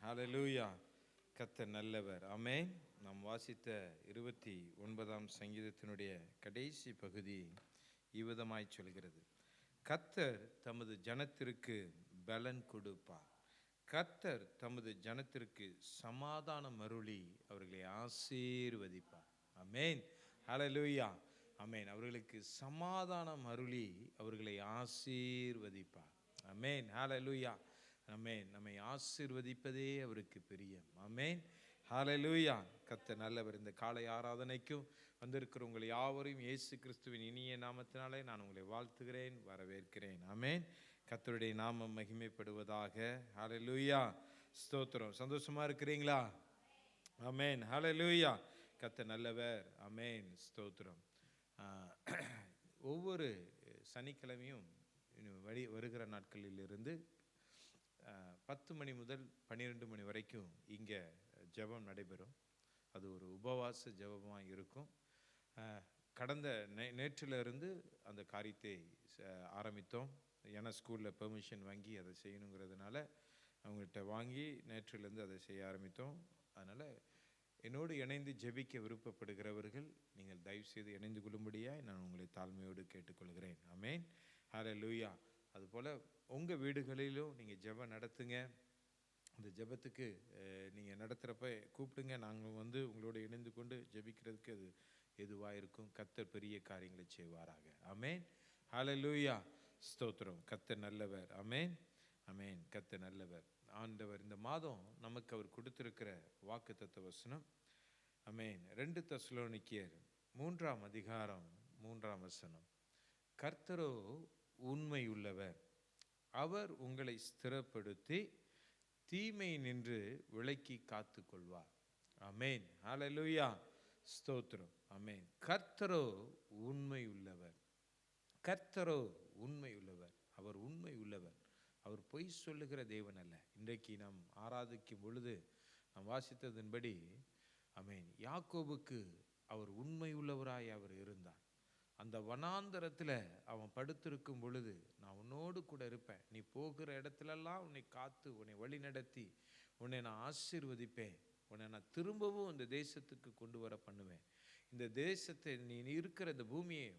ஹல்லேலூயா. கர்த்தர் நல்லவர். ஆமென். நாம் வாசித்த 29ஆம் சங்கீதத்தினுடைய கடைசி பகுதி இவ்விதமாய் சொல்கிறது. கர்த்தர் தமது ஜனத்திற்கு பலன் கொடுப்பார். கர்த்தர் தமது ஜனத்திற்கு சமாதானம் அருளி அவர்களை ஆசீர்வதிப்பார். ஆமென். ஹல்லேலூயா. ஆமென். அவர்களுக்கு சமாதானம் அருளி அவர்களை ஆசீர்வதிப்பார். ஆமென். ஹல்லேலூயா. ஆமென். நம்மை ஆசீர்வதிப்பதே அவருக்கு பிரியம். ஆமென். ஹல்லேலூயா. கர்த்தர் நல்லவர். இந்த காலை ஆராதனைக்கும் வந்திருக்கிற உங்கள் யாவரையும் இயேசு கிறிஸ்துவின் இனிய நாமத்தினாலே நான் உங்களை வாழ்த்துகிறேன், வரவேற்கிறேன். ஆமென். கர்த்தருடைய நாமம் மகிமைப்படுவதாக. ஹல்லேலூயா. ஸ்தோத்திரம். சந்தோஷமா இருக்கிறீங்களா? ஆமென். ஹல்லேலூயா. கர்த்தர் நல்லவர். ஆமென். ஸ்தோத்திரம். ஒவ்வொரு சனிக்கிழமையும் வருகிற நாட்களிலிருந்து 10 மணி முதல் 12 மணி வரைக்கும் இங்கே ஜெபம் நடைபெறும். அது ஒரு உபவாச ஜெபமாக இருக்கும். கடந்த நேற்றிலிருந்து அந்த காரியத்தை ஆரம்பித்தோம். ஏன்னா ஸ்கூலில் பெர்மிஷன் வாங்கி அதை செய்யணுங்கிறதுனால அவங்கள்ட்ட வாங்கி நேற்றிலிருந்து அதை செய்ய ஆரம்பித்தோம். அதனால் என்னோடு இணைந்து ஜெபிக்க விருப்பப்படுகிறவர்கள் நீங்கள் தயவுசெய்து இணைந்து கொள்ளும்படியாக நான் உங்களை தாழ்மையோடு கேட்டுக்கொள்கிறேன். ஆமென். ஹல்லேலூயா. அதுபோல் உங்கள் வீடுகளிலும் நீங்கள் ஜெபம் நடத்துங்க. அந்த ஜெபத்துக்கு நீங்கள் நடத்துகிறப்ப கூப்பிடுங்க. நாங்கள் உங்களோட இணைந்து கொண்டு ஜெபிக்கிறதுக்கு அது எதுவாக இருக்கும். கர்த்தர் பெரிய காரியங்களை செய்வாராக. ஆமென். ஹல்லேலூயா. ஸ்தோத்திரம். கர்த்தர் நல்லவர். ஆமென். ஆமென். கர்த்தர் நல்லவர். ஆண்டவர் இந்த மாதம் நமக்கு அவர் கொடுத்திருக்கிற வாக்குத்தத்த வசனம் ஆமென். 2 தெசலோனிக்கேயர் 3ஆம் அதிகாரம் 3ஆம் வசனம். கர்த்தரோ உண்மை உள்ளவர், அவர் உங்களை ஸ்திரப்படுத்தி தீமை நின்று விலக்கி காத்து கொள்வார். ஆமென். ஹல்லேலூயா. ஸ்தோத்திரம். ஆமென். கர்த்தரோ உண்மை உள்ளவர், கர்த்தரோ உண்மை உள்ளவர், அவர் உண்மை உள்ளவர், அவர் பொய் சொல்லுகிற தேவன் அல்ல. இன்றைக்கு நாம் ஆராதிக்கும் பொழுது நாம் வாசித்ததன்படி ஆமென், யாக்கோபுக்கு அவர் உண்மை உள்ளவராய் அவர் இருந்தார். அந்த வனாந்தரத்தில் அவன் படுத்திருக்கும் பொழுது, நான் உன்னோடு கூட இருப்பேன், நீ போகிற இடத்துலெல்லாம் உன்னை காத்து உன்னை வழி நடத்தி உன்னை நான் ஆசீர்வதிப்பேன், உன்னை நான் திரும்பவும் இந்த தேசத்துக்கு கொண்டு வர பண்ணுவேன், இந்த தேசத்தை நீ இருக்கிற இந்த பூமியை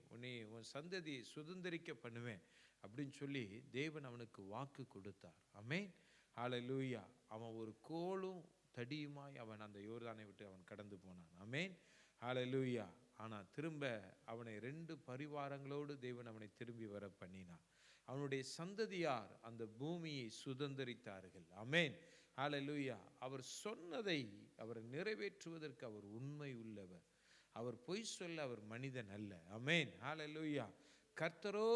உன் சந்ததியை சுதந்திரிக்க பண்ணுவேன் அப்படின்னு சொல்லி தேவன் அவனுக்கு வாக்கு கொடுத்தார். ஆமென். ஹல்லேலூயா. அவன் ஒரு கோலும் தடியுமாய் அவன் அந்த யோர்தானை விட்டு அவன் கடந்து போனான். ஆமென். ஹல்லேலூயா. ஆனால் திரும்ப அவனை 2 பரிவாரங்களோடு தேவன் அவனை திரும்பி வர பண்ணினான். அவனுடைய சந்ததியார் அந்த பூமியை சுதந்திரித்தார்கள். ஆமென். ஹல்லேலூயா. அவர் சொன்னதை அவர் நிறைவேற்றுவதற்கு அவர் உண்மை உள்ளவர், அவர் பொய் சொல்ல அவர் மனிதன் அல்ல. ஆமென். ஹல்லேலூயா. கர்த்தரோ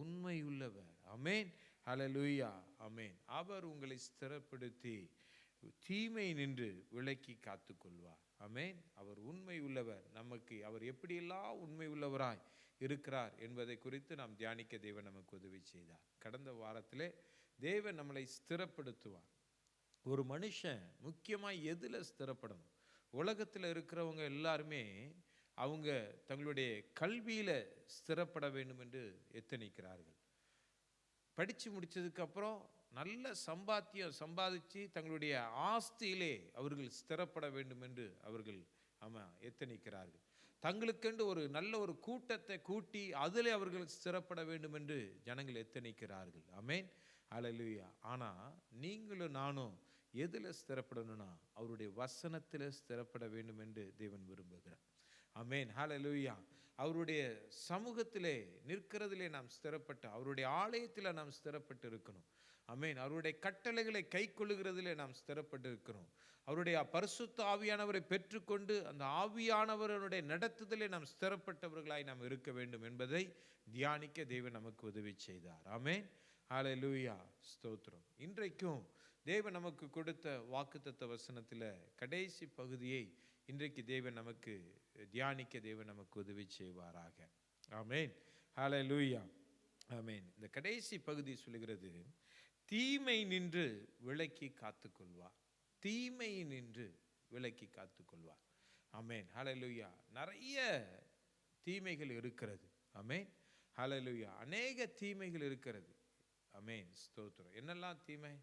உண்மை உள்ளவர். ஆமென். ஹல்லேலூயா. ஆமென். அவர் உங்களை ஸ்திரப்படுத்தி தீமை நின்று விலக்கி காத்து கொள்வார். ஆமென். அவர் உண்மை உள்ளவர். நமக்கு அவர் எப்படியெல்லாம் உண்மை உள்ளவராய் இருக்கிறார் என்பதை குறித்து நாம் தியானிக்க தேவன் நமக்கு உதவி செய்தார். கடந்த வாரத்திலே தேவன் நம்மளை ஸ்திரப்படுத்துவார். ஒரு மனுஷன் முக்கியமாக எதில் ஸ்திரப்படணும்? உலகத்தில் இருக்கிறவங்க எல்லாருமே அவங்க தங்களுடைய கல்வியில் ஸ்திரப்பட வேண்டும் என்று எத்தனிக்கிறார்கள். படித்து முடித்ததுக்கப்புறம் நல்ல சம்பாதிச்சு தங்களுடைய ஆஸ்தியிலே அவர்கள் ஸ்திரப்பட வேண்டும் என்று அவர்கள் எத்தனிக்கிறார்கள். தங்களுக்கென்று ஒரு நல்ல ஒரு கூட்டத்தை கூட்டி அதில் அவர்கள் ஸ்திரப்பட வேண்டும் என்று ஜனங்கள் எத்தனிக்கிறார்கள். ஆமென். ஹல்லேலூயா. ஆனால் நீங்களும் நானும் எதில் ஸ்திரப்படணும்னா அவருடைய வசனத்தில் ஸ்திரப்பட வேண்டும் என்று தேவன் விரும்புகிறார். ஆமென். ஹல்லேலூயா. அவருடைய சமூகத்திலே நிற்கிறதிலே நாம் ஸ்திரப்பட்டு, அவருடைய ஆலயத்தில் நாம் ஸ்திரப்பட்டு இருக்கணும். ஆமென். அவருடைய கட்டளைகளை கை கொள்ளுகிறதிலே நாம் ஸ்திரப்பட்டு இருக்கிறோம். அவருடைய பரிசுத்த ஆவியானவரை பெற்றுக்கொண்டு அந்த ஆவியானவருடைய நடத்துதலே நாம் ஸ்திரப்பட்டவர்களாய் நாம் இருக்க வேண்டும் என்பதை தியானிக்க தேவன் நமக்கு உதவி செய்தார். ஆமென். ஹல்லேலூயா. ஸ்தோத்திரம். இன்றைக்கும் தேவன் நமக்கு கொடுத்த வாக்குத்தத்த வசனத்தில் கடைசி பகுதியை இன்றைக்கு தேவன் நமக்கு தியானிக்க தேவன் நமக்கு உதவி செய்வாராக. ஆமென். ஹல்லேலூயா. ஆமென். இந்த கடைசி பகுதி சொல்லுகிறது, தீமை நின்று விலக்கி காத்துக்கொள்வார். தீமை நின்று விலக்கி காத்துக்கொள்வார். ஆமென். ஹல்லேலூயா. நிறைய தீமைகள் இருக்கிறது. ஆமென். ஹல்லேலூயா. அநேக தீமைகள் இருக்கிறது. ஆமென். ஸ்தோத்திரம். என்னெல்லாம் தீமை?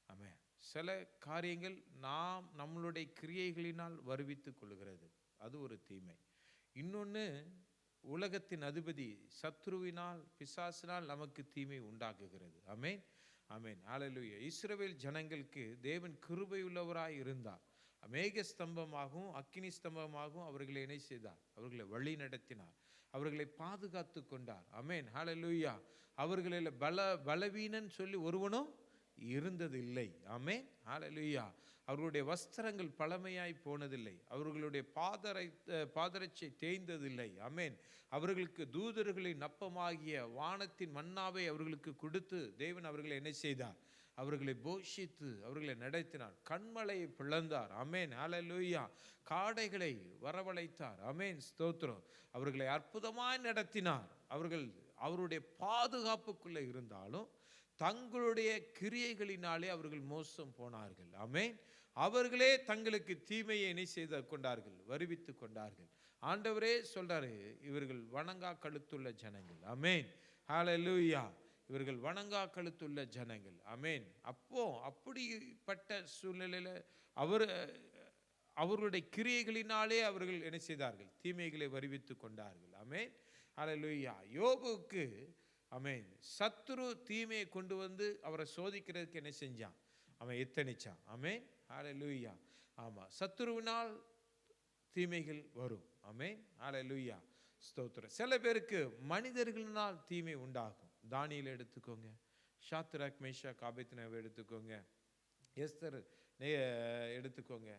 ஆமென். சில காரியங்கள் நாம் நம்மளுடைய கிரியைகளினால் வருவித்துக் கொள்கிறது, அது ஒரு தீமை. இன்னொன்று, உலகத்தின் அதிபதி சத்ருவினால் பிசாசினால் நமக்கு தீமை உண்டாக்குகிறது. ஆமென், ஆமென், ஹல்லேலூயா. இஸ்ரவேல் ஜனங்களுக்கு தேவன் கிருபை உள்ளவராய் இருந்தார். மேக ஸ்தம்பமாகவும் அக்கினி ஸ்தம்பமாகவும் அவர்களை என்ன செய்தார்? அவர்களை வழி நடத்தினார், அவர்களை பாதுகாத்து கொண்டார். ஆமென், ஹல்லேலூயா. அவர்களில் பலவீனன் சொல்லி ஒருவனும் இருந்ததில்லை. ஆமென், ஹல்லேலூயா. அவர்களுடைய வஸ்திரங்கள் பழமையாய் போனதில்லை, அவர்களுடைய பாதரட்சை தேய்ந்ததில்லை. ஆமென். அவர்களுக்கு தூதர்களின் நப்பமாகிய வானத்தின் மன்னாவை அவர்களுக்கு கொடுத்து தேவன் அவர்களை என்ன செய்தார்? அவர்களை போஷித்து அவர்களை நடத்தினார். கண்மலையை பிளந்தார். ஆமென், ஹல்லேலூயா. காடைகளை வரவழைத்தார். ஆமென், ஸ்தோத்திரம். அவர்களை அற்புதமாய் நடத்தினார். அவர்கள் அவருடைய பாதுகாப்புக்குள்ளே இருந்தாலும் தங்களுடைய கிரியைகளினாலே அவர்கள் மோசம் போனார்கள். ஆமென். அவர்களே தங்களுக்கு தீமையை என்ன செய்து கொண்டார்கள்? வருவித்து கொண்டார்கள். ஆண்டவரே சொல்றாரு, இவர்கள் வணங்கா கழுத்துள்ள ஜனங்கள். ஆமென், ஹல்லேலூயா. இவர்கள் வணங்கா கழுத்துள்ள ஜனங்கள். ஆமென். அப்படிப்பட்ட சூழ்நிலையில் அவர்களுடைய கிரியைகளினாலே அவர்கள் என்ன செய்தார்கள்? தீமைகளை வருவித்து கொண்டார்கள். ஆமென், ஹல்லேலூயா. யோபுக்கு ஆமென், சத்துரு தீமையை கொண்டு வந்து அவரை சோதிக்கிறதுக்கு என்ன செஞ்சான்? அவன் எத்தனிச்சான். ஆமென், ஹல்லேலூயா. ஆமாம், சத்துருவினால் தீமைகள் வரும். ஆமென், ஹல்லேலூயா, ஸ்தோத்திரம். சில பேருக்கு மனிதர்களினால் தீமை உண்டாகும். தானியேலை எடுத்துக்கோங்க, ஷாத்ராக் மேஷாக் ஆபேத்நேகோவை எடுத்துக்கோங்க, எஸ்தர் எடுத்துக்கோங்க.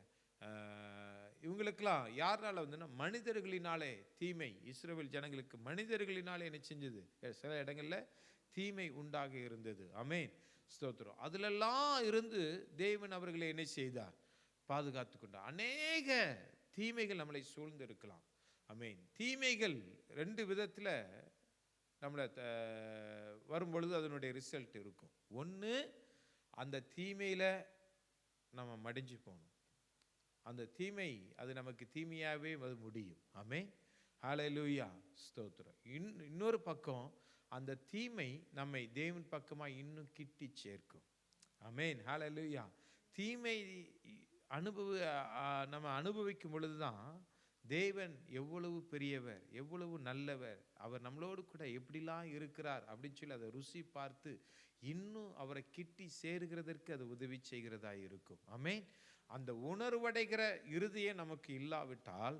இவங்களுக்கெல்லாம் யாருனால வந்துன்னா மனிதர்களினாலே தீமை. இஸ்ரவேல் ஜனங்களுக்கு மனிதர்களினாலே என்ன செஞ்சது? சில இடங்கள்ல தீமை உண்டாக இருந்தது. ஆமென், ஸ்தோத்திரம். அதிலெல்லாம் இருந்து தேவன் அவர்களை என்ன செய்தார்? பாதுகாத்து கொண்டார். அநேக தீமைகள் நம்மளை சூழ்ந்து இருக்கலாம். ஆமென். தீமைகள் ரெண்டு விதத்தில் நம்மளை வரும்பொழுது அதனுடைய ரிசல்ட் இருக்கும். ஒன்று, அந்த தீமையில் நம்ம மடிஞ்சு போகணும். அந்த தீமை அது நமக்கு தீமையாகவே அது முடியும். ஆமென், ஹல்லேலூயா, ஸ்தோத்திரம். இன்னொரு பக்கம் அந்த தீமை நம்மை தேவன் பக்கமாக இன்னும் கிட்டி சேர்க்கும். ஆமென், ஹல்லேலூயா. தீமை நம்ம அனுபவிக்கும் பொழுது தான் தேவன் எவ்வளவு பெரியவர், எவ்வளவு நல்லவர், அவர் நம்மளோடு கூட எப்படிலாம் இருக்கிறார் அப்படின்னு சொல்லி அதை ருசி பார்த்து இன்னும் அவரை கிட்டி சேருகிறதற்கு அது உதவி செய்கிறதா இருக்கும். ஆமென். அந்த உணர்வடைகிற இறுதியே நமக்கு இல்லாவிட்டால்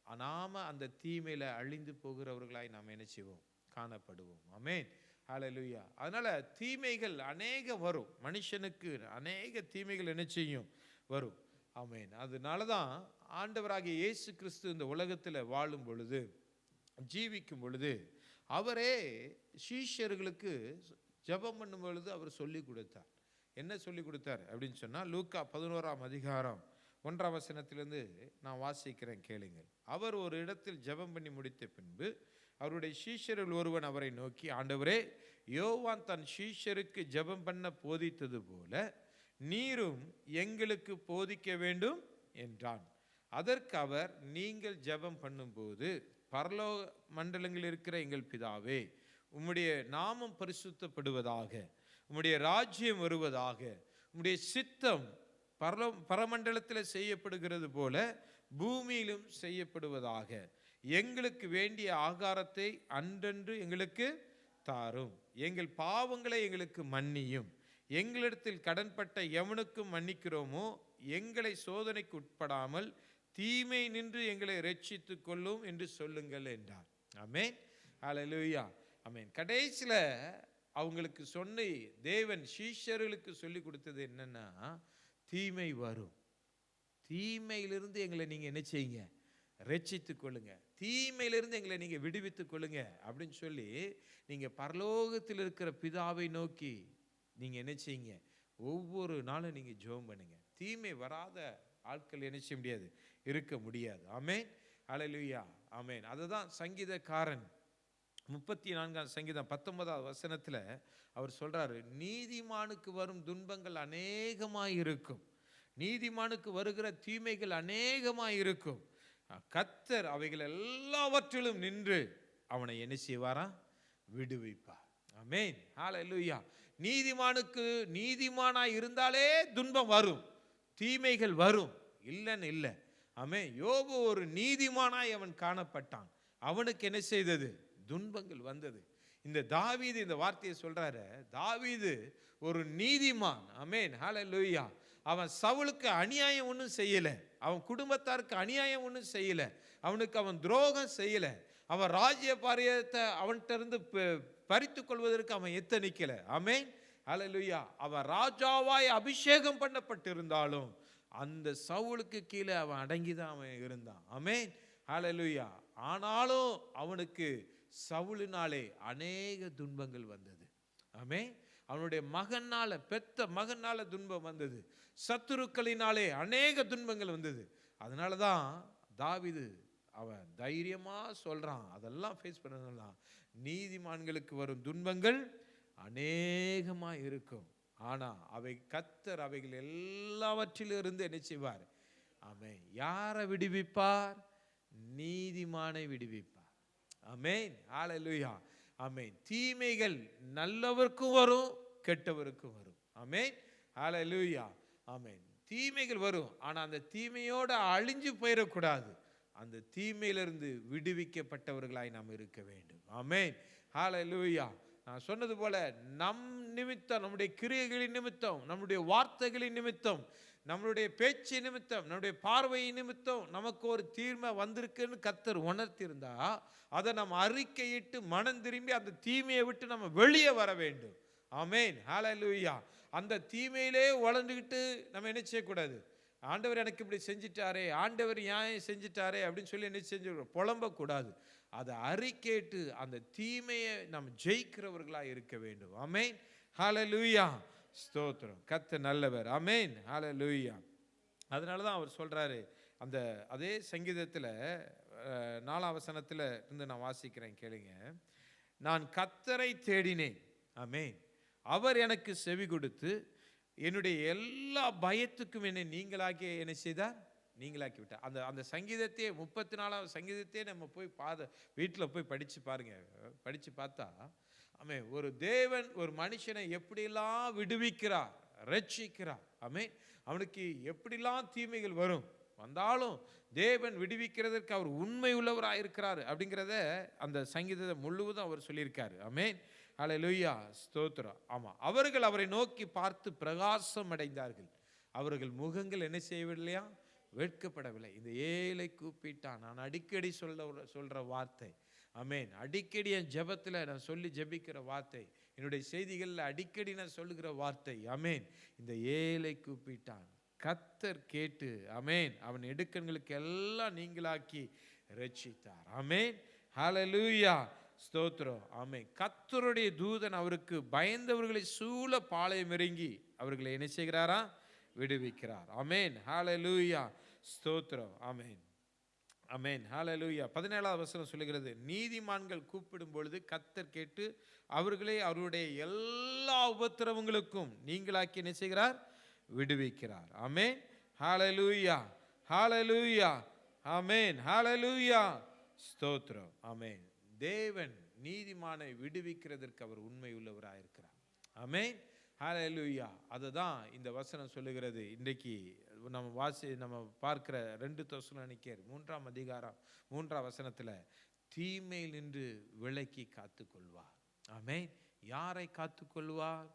நாம அந்த தீமையில அழிந்து போகிறவர்களாய் நாம் என்ன செய்வோம்? காணப்படுவோம். ஆமென், ஹல்லேலூயா. அதனால தீமைகள் அநேக வரும். மனுஷனுக்கு அநேக தீமைகள் என்ன செய்யும்? வரும். ஆமென். அதனால தான் ஆண்டவராகிய இயேசு கிறிஸ்து இந்த உலகத்தில் வாழும் பொழுது, ஜீவிக்கும் பொழுது, அவரே சீஷர்களுக்கு ஜெபம் பண்ணும் பொழுது அவர் சொல்லி கொடுத்தார். என்ன சொல்லி கொடுத்தார் அப்படின்னு சொன்னால், லூக்கா 11ஆம் அதிகாரம் 1ஆம் வசனத்திலிருந்து நான் வாசிக்கிறேன், கேளுங்கள். அவர் ஒரு இடத்தில் ஜெபம் பண்ணி முடித்த பின்பு அவருடைய சீஷர்கள் ஒருவன் அவரை நோக்கி, ஆண்டவரே, யோவான் தன் சீஷருக்கு ஜெபம் பண்ண போதித்தது போல நீரும் எங்களுக்கு போதிக்க வேண்டும் என்றான். அதற்கு அவர், நீங்கள் ஜெபம் பண்ணும்போது, பரலோக மண்டலங்களில் இருக்கிற எங்கள் பிதாவே, உம்முடைய நாமம் பரிசுத்தப்படுவதாக, உம்முடைய ராஜ்யம் வருவதாக, உம்முடைய சித்தம் பரமண்டலத்தில் செய்யப்படுகிறது போல பூமியிலும் செய்யப்படுவதாக. எங்களுக்கு வேண்டிய ஆகாரத்தை அன்றன்று எங்களுக்கு தாரும். எங்கள் பாவங்களை எங்களுக்கு மன்னியும். எங்களிடத்தில் கடன்பட்ட எவனுக்கும் மன்னிக்கிறோமோ எங்களை சோதனைக்கு உட்படாமல் தீமை நின்று எங்களை ரட்சித்துக் கொள்ளும் என்று சொல்லுங்கள் என்றார். ஆமென், ஹல்லேலூயா. ஆமென். கடைசியில் அவங்களுக்கு சொன்ன தேவன் சீஷர்களுக்கு சொல்லி கொடுத்தது என்னன்னா, தீமை வரும், தீமையிலிருந்து எங்களை நீங்க என்ன செய்யுங்க? ரட்சித்துக் கொள்ளுங்க, தீமையிலிருந்து எங்களை நீங்க விடுவித்துக் கொள்ளுங்க அப்படின்னு சொல்லி நீங்க பரலோகத்தில் இருக்கிற பிதாவை நோக்கி நீங்க என்ன செய்யுங்க? ஒவ்வொரு நாளும் நீங்க ஜெபம் பண்ணுங்க. தீமை வராத ஆட்கள் என்ன செய்ய முடியாது? இருக்க முடியாது. ஆமென், ஹல்லேலூயா, ஆமென். அதுதான் சங்கீதக்காரன் 34ஆம் சங்கீதம் 19ஆவது வசனத்தில் அவர் சொல்றாரு, நீதிமானுக்கு வரும் துன்பங்கள் அநேகமாய் இருக்கும், நீதிமானுக்கு வருகிற தீமைகள் அநேகமாய் இருக்கும். கர்த்தர் அவைகள் எல்லாவற்றிலும் நின்று அவனை என்ன செய்வாரா? விடுவிப்பார். ஆமென், ஹல்லேலூயா. நீதிமானுக்கு நீதிமானாய் இருந்தாலே துன்பம் வரும், தீமைகள் வரும், இல்லைன்னு இல்லை. ஆமென். யோபு ஒரு நீதிமானாய் அவன் காணப்பட்டான். அவனுக்கு என்ன செய்தது? துன்பங்கள் வந்தது. இந்த தாவீது இந்த வார்த்தையை சொல்றாரு. தாவீது ஒரு நீதிமான். ஆமென். ஹல்லேலூயா. அவன் சவுலுக்கு அநியாயம் ஒன்றும் செய்யல, அவன் குடும்பத்தாருக்கு அநியாயம் ஒன்றும் செய்யல, அவனுக்கு அவன் துரோகம் செய்யல, அவன் ராஜ்ய பாரியத்தை அவன்கிட்ட இருந்து பறித்து கொள்வதற்கு அவன் எத்தனிக்கல. ஆமென். ஹல்லேலூயா. அவன் ராஜாவாய் அபிஷேகம் பண்ணப்பட்டிருந்தாலும் அந்த சவுலுக்கு கீழே அவன் அடங்கிதான் அவன் இருந்தான். ஆமென். ஹல்லேலூயா. ஆனாலும் அவனுக்கு சவுலினாலே அநேக துன்பங்கள் வந்தது. ஆமென். அவனுடைய மகனால, பெத்த மகனால துன்பம் வந்தது, சத்துருக்களினாலே அநேக துன்பங்கள் வந்தது. அதனால தான் தாவீது அவன் தைரியமா சொல்றான், அதெல்லாம் ஃபேஸ் பண்ணலாம். நீதிமான்களுக்கு வரும் துன்பங்கள் அநேகமா இருக்கும், ஆனா கர்த்தர் அவைகள் எல்லாவற்றிலிருந்து என்ன செய்வார்? ஆமென். யாரை விடுவிப்பார்? நீதிமானை விடுவிப்பார். ஆமென். ஹல்லேலூயா. ஆமென். தீமைகள் நல்லவருக்கும் வரும், கெட்டவருக்கும் வரும். ஆமென். ஹல்லேலூயா. ஆமென். தீமைகள் வரும், ஆனா அந்த தீமையோட அழிஞ்சு போயிடக்கூடாது. அந்த தீமையிலிருந்து விடுவிக்கப்பட்டவர்களாய் நாம் இருக்க வேண்டும். ஆமென். ஹல்லேலூயா. நான் சொன்னது போல நம் நிமித்தம், நம்முடைய கிரியைகளின் நிமித்தம், நம்முடைய வார்த்தைகளின் நிமித்தம், நம்மளுடைய பேச்சு நிமித்தம், நம்முடைய பார்வையின் நிமித்தம் நமக்கு ஒரு தீமை வந்திருக்குன்னு கர்த்தர் உணர்த்தியிருந்தா அதை நம்ம அறிக்கையிட்டு மனம் திரும்பி அந்த தீமையை விட்டு நம்ம வெளியே வர வேண்டும். ஆமென். ஹல்லேலூயா. அந்த தீமையிலே வளர்ந்துக்கிட்டு நம்ம என்ன செய்யக்கூடாது? ஆண்டவர் எனக்கு இப்படி செஞ்சிட்டாரே, ஆண்டவர் ஏன் செஞ்சிட்டாரே அப்படின்னு சொல்லி என்ன செஞ்சு புலம்பக்கூடாது. அதை அறிக்கையிட்டு அந்த தீமையை நம்ம ஜெயிக்கிறவர்களாக இருக்க வேண்டும். ஆமென். ஹல்லேலூயா. ஸ்தோத்திரம். கர்த்தர் நல்லவர். ஆமென். ஹல்லேலூயா. அதனால தான் அவர் சொல்றாரு, அந்த அதே சங்கீதத்தில் 4ஆம் வசனத்தில் இருந்து நான் வாசிக்கிறேன், கேளுங்க. நான் கர்த்தரை தேடினேன். ஆமென். அவர் எனக்கு செவி கொடுத்து என்னுடைய எல்லா பயத்துக்கும் என்னை நீங்களாக்கி என்ன செய்தார்? நீங்களாக்கி விட்டார். அந்த அந்த சங்கீதத்தையே 34ஆம் சங்கீதத்தையே நம்ம போய் வீட்டில் போய் படித்து பாருங்க. படித்து பார்த்தா ஆமென், ஒரு தேவன் ஒரு மனுஷனை எப்படிலாம் விடுவிக்கிறார், ரட்சிக்கிறார். ஆமென். அவனுக்கு எப்படிலாம் தீமைகள் வந்தாலும் தேவன் விடுவிக்கிறதற்கு அவர் உண்மை உள்ளவராக இருக்கிறார் அப்படிங்கிறத அந்த சங்கீதத்தை முழுவதும் அவர் சொல்லியிருக்காரு. ஆமென். ஹல்லேலூயா. ஸ்தோத்திரம். ஆமாம், அவர்கள் அவரை நோக்கி பார்த்து பிரகாசம் அடைந்தார்கள், அவர்கள் முகங்கள் என்ன செய்யவில்லையா? வெட்கப்படவில்லை. இந்த ஏழை கூப்பிட்டான். நான் அடிக்கடி சொல்ற வார்த்தை. ஆமென். அடிக்கடி என் ஜெபத்தில் நான் சொல்லி ஜெபிக்கிற வார்த்தை, என்னுடைய செய்திகளில் அடிக்கடி நான் சொல்லுகிற வார்த்தை. ஆமென். இந்த ஏழை கூப்பிட்டான், கர்த்தர் கேட்டு ஆமென் அவன் இடுக்கண்களுக்கு எல்லாம் நீங்களாக்கி ரட்சித்தார். ஆமென். ஹல்லேலூயா. ஸ்தோத்திரம். ஆமென். கர்த்தருடைய தூதன் அவருக்கு பயந்தவர்களை சூழ பாளையம் இறங்கி அவர்களை என்ன செய்கிறாரா? விடுவிக்கிறார். ஆமென். ஹல்லேலூயா. ஸ்தோத்திரம். ஆமென். ஆமென். ஹல்லேலூயா. 17ஆம் வசனம் சொல்லுகிறது, நீதிமான்கள் கூப்பிடும் பொழுது கர்த்தர் கேட்டு அவர்களை அவருடைய எல்லா உபத்திரவங்களுக்கும் நீங்களாக்கி என்ன செய்கிறார்? விடுவிக்கிறார். ஆமென். ஹல்லேலூயா. ஹல்லேலூயா. ஆமென். ஹல்லேலூயா. ஸ்தோத்திரம். ஆமென். தேவன் நீதிமானை விடுவிக்கிறதற்கு அவர் உண்மை உள்ளவராக இருக்கிறார். ஆமென். ஹல்லேலூயா. அதுதான் இந்த வசனம் சொல்லுகிறது. இன்றைக்கு நம்ம பார்க்கிற 2 தெசலோனிக்கேயர் 3ஆம் அதிகாரம் 3ஆம் வசனத்தில் தீமையில் நின்று விலக்கி காத்துக்கொள்வார். ஆமென். யாரை காத்துக்கொள்வார்?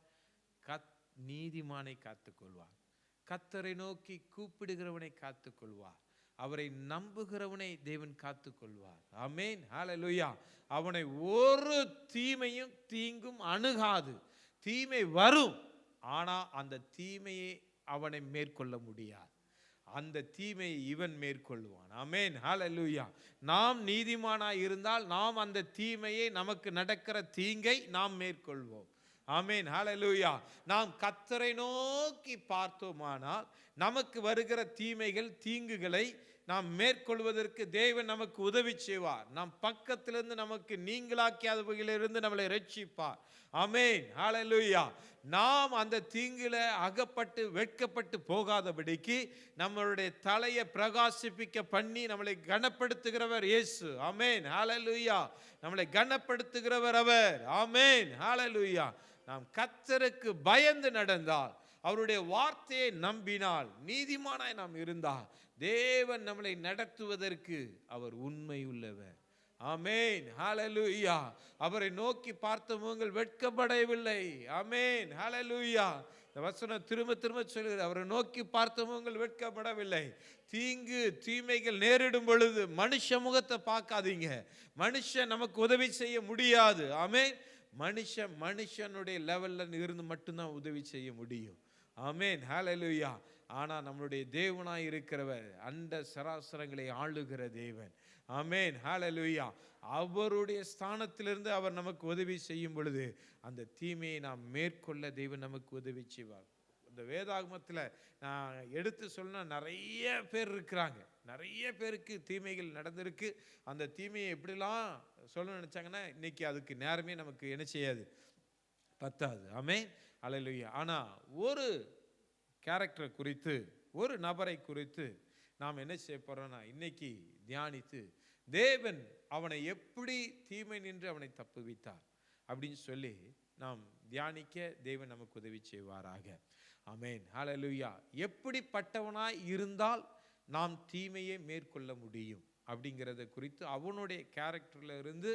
நீதிமானை காத்துக்கொள்வார். கர்த்தரை நோக்கி கூப்பிடுகிறவனை காத்துக்கொள்வார். அவரை நம்புகிறவனை தேவன் காத்துக்கொள்வார். ஆமென். ஹல்லேலூயா. அவனை ஒரு தீமையும் தீங்கும் அணுகாது. தீமை வரும், ஆனா அந்த தீமையை அவனை மேற்கொள்ள முடியாது. அந்த தீமையை இவன் மேற்கொள்வான். ஆமென். ஹல்லேலூயா. நாம் நீதிமானாய் இருந்தால் நாம் அந்த தீமையை, நமக்கு நடக்கிற தீங்கை நாம் மேற்கொள்வோம். ஆமென். ஹல்லேலூயா. நாம் கர்த்தரை நோக்கி பார்த்தோமானால் நமக்கு வருகிற தீமைகள், தீங்குகளை நாம் மேற்கொள்வதற்கு தேவன் நமக்கு உதவி செய்வார். நம் பக்கத்திலிருந்து நமக்கு நீங்களாக்கியவர்களிலிருந்து நம்மளை ரட்சிப்பார். ஆமென். ஹல்லேலூயா. நாம் அந்த தீங்குல அகப்பட்டு வெட்கப்பட்டு போகாதபடிக்கு நம்மளுடைய தலையை பிரகாசிப்பிக்க பண்ணி நம்மளை கனப்படுத்துகிறவர் இயேசு. ஆமென். ஹல்லேலூயா. நம்மளை கனப்படுத்துகிறவர் அவர். ஆமென். ஹல்லேலூயா. நாம் கர்த்தருக்கு பயந்து நடந்தால், அவருடைய வார்த்தையை நம்பினால், நீதிமானாய் நாம் இருந்தால், தேவன் நம்மளை நடத்துவதற்கு அவர் உண்மை உள்ளவர். ஆமென், ஹல்லேலூயா. அவரை நோக்கி பார்த்த முகங்கள் வெட்கப்படவில்லை. ஆமென், ஹல்லேலூயா. இந்த வசனம் திரும்ப திரும்ப சொல்லுகிறது, அவரை நோக்கி பார்த்த முகங்கள் வெட்கப்படவில்லை. தீங்கு தீமைகள் நேரிடும் பொழுது மனுஷ முகத்தை பார்க்காதீங்க. மனுஷன் நமக்கு உதவி செய்ய முடியாது. ஆமென். மனுஷனுடைய லெவல்ல இருந்து மட்டும்தான் உதவி செய்ய முடியும். ஆமென், ஹல்லேலூயா. ஆனால் நம்மளுடைய தேவனாய் இருக்கிறவர் அண்ட சராசரங்களை ஆளுகிற தேவன். ஆமென், ஹல்லேலூயா. அவருடைய ஸ்தானத்திலிருந்து அவர் நமக்கு உதவி செய்யும் பொழுது அந்த தீமையை நாம் மேற்கொள்ள தேவன் நமக்கு உதவி செய்வார். இந்த வேதாகமத்தில் நான் எடுத்து சொன்னா நிறைய பேர் இருக்கிறாங்க. நிறைய பேருக்கு தீமைகள் நடந்திருக்கு. அந்த தீமையை எப்படிலாம் சொல்ல நினைச்சாங்கன்னா இன்னைக்கு அதுக்கு நேரமே நமக்கு என்ன செய்யாது, பத்தாது. ஆமென், ஹல்லேலூயா. ஆனால் ஒரு கேரக்டர் குறித்து, ஒரு நபரை குறித்து நாம் என்ன செய்ய போறோம்னா இன்னைக்கு தியானித்து, தேவன் அவனை எப்படி தீமை நின்று அவனை தப்புவித்தார் அப்படின்னு சொல்லி நாம் தியானிக்க தேவன் நமக்கு உதவி செய்வாராக. ஆமென், ஹல்லேலூயா. எப்படிப்பட்டவனாய் இருந்தால் நாம் தீமையை மேற்கொள்ள முடியும் அப்படிங்கிறத குறித்து அவனுடைய கேரக்டர்ல இருந்து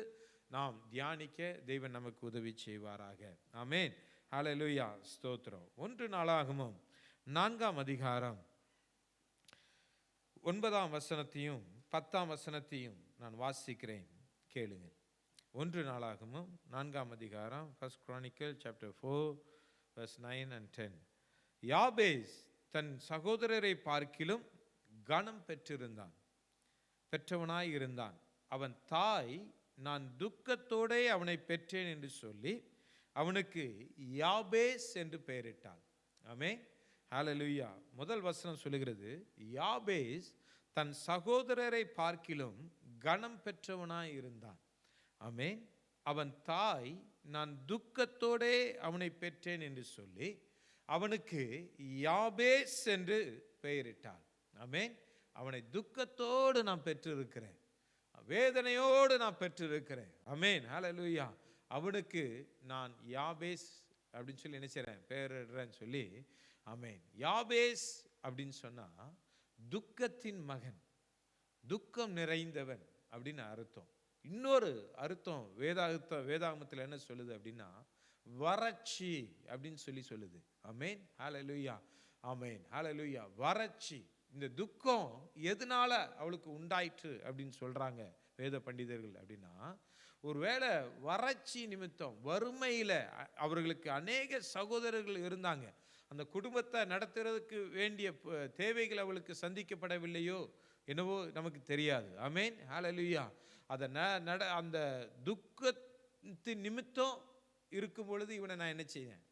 நாம் தியானிக்க தேவன் நமக்கு உதவி செய்வாராக. ஆமென், ஹல்லேலூயா, ஸ்தோத்திரம். 1 நாளாகமம் 4ஆம் அதிகாரம் 9ஆம் வசனத்தையும் 10ஆம் வசனத்தையும் நான் வாசிக்கிறேன், கேளுங்கள். 1 நாளாகமம் 4ஆம் அதிகாரம், 1 Chronicle chapter 4 verse 9 and 10. யாபேஸ் தன் சகோதரரை பார்க்கிலும் கனம் பெற்றவனாய் இருந்தான். அவன் தாய், நான் துக்கத்தோடே அவனை பெற்றேன் என்று சொல்லி அவனுக்கு யாபேஸ் என்று பெயரிட்டாள். ஆமென், ஹல்லேலூயா. முதல் வசனம் சொல்லுகிறது, யாபேஸ் தன் சகோதரரை பார்க்கிலும் கனம் பெற்றவனாய் இருந்தான். ஆமென். அவன் தாய், நான் துக்கத்தோடே அவனை பெற்றேன் என்று சொல்லி அவனுக்கு யாபேஸ் என்று பெயரிட்டாள். ஆமென். அவனை துக்கத்தோடு நான் பெற்றிருக்கிறேன், வேதனையோடு நான் பெற்றிருக்கிறேன். ஆமென், ஹல்லேலூயா. அவனுக்கு நான் யாபேஸ் அப்படின்னு சொல்லி என்ன செய்றேன், பெயரிடுறேன்னு சொல்லி. ஆமென். யாபேஸ் அப்படின்னு சொன்னா துக்கத்தின் மகன், துக்கம் நிறைந்தவன் அப்படின்னு அர்த்தம். இன்னொரு அர்த்தம் வேதாகமத்தில் என்ன சொல்லுது அப்படின்னா வறட்சி அப்படின்னு சொல்லுது. ஆமென், ஹல்லேலூயா. ஆமென், ஹல்லேலூயா. வறட்சி. இந்த துக்கம் எதனால அவளுக்கு உண்டாயிற்று அப்படின்னு சொல்றாங்க வேத பண்டிதர்கள் அப்படின்னா, ஒருவேளை வறட்சி நிமித்தம், வறுமையில அவர்களுக்கு அநேக சகோதரர்கள் இருந்தாங்க. அந்த குடும்பத்தை நடத்துறதுக்கு வேண்டிய தேவைகள் அவளுக்கு சந்திக்கப்படவில்லையோ என்னவோ நமக்கு தெரியாது. ஆமென், ஹல்லேலூயா. அந்த துக்கத்தின் நிமித்தம் இருக்கும் பொழுது இவனை நான் என்ன செய்தேன்,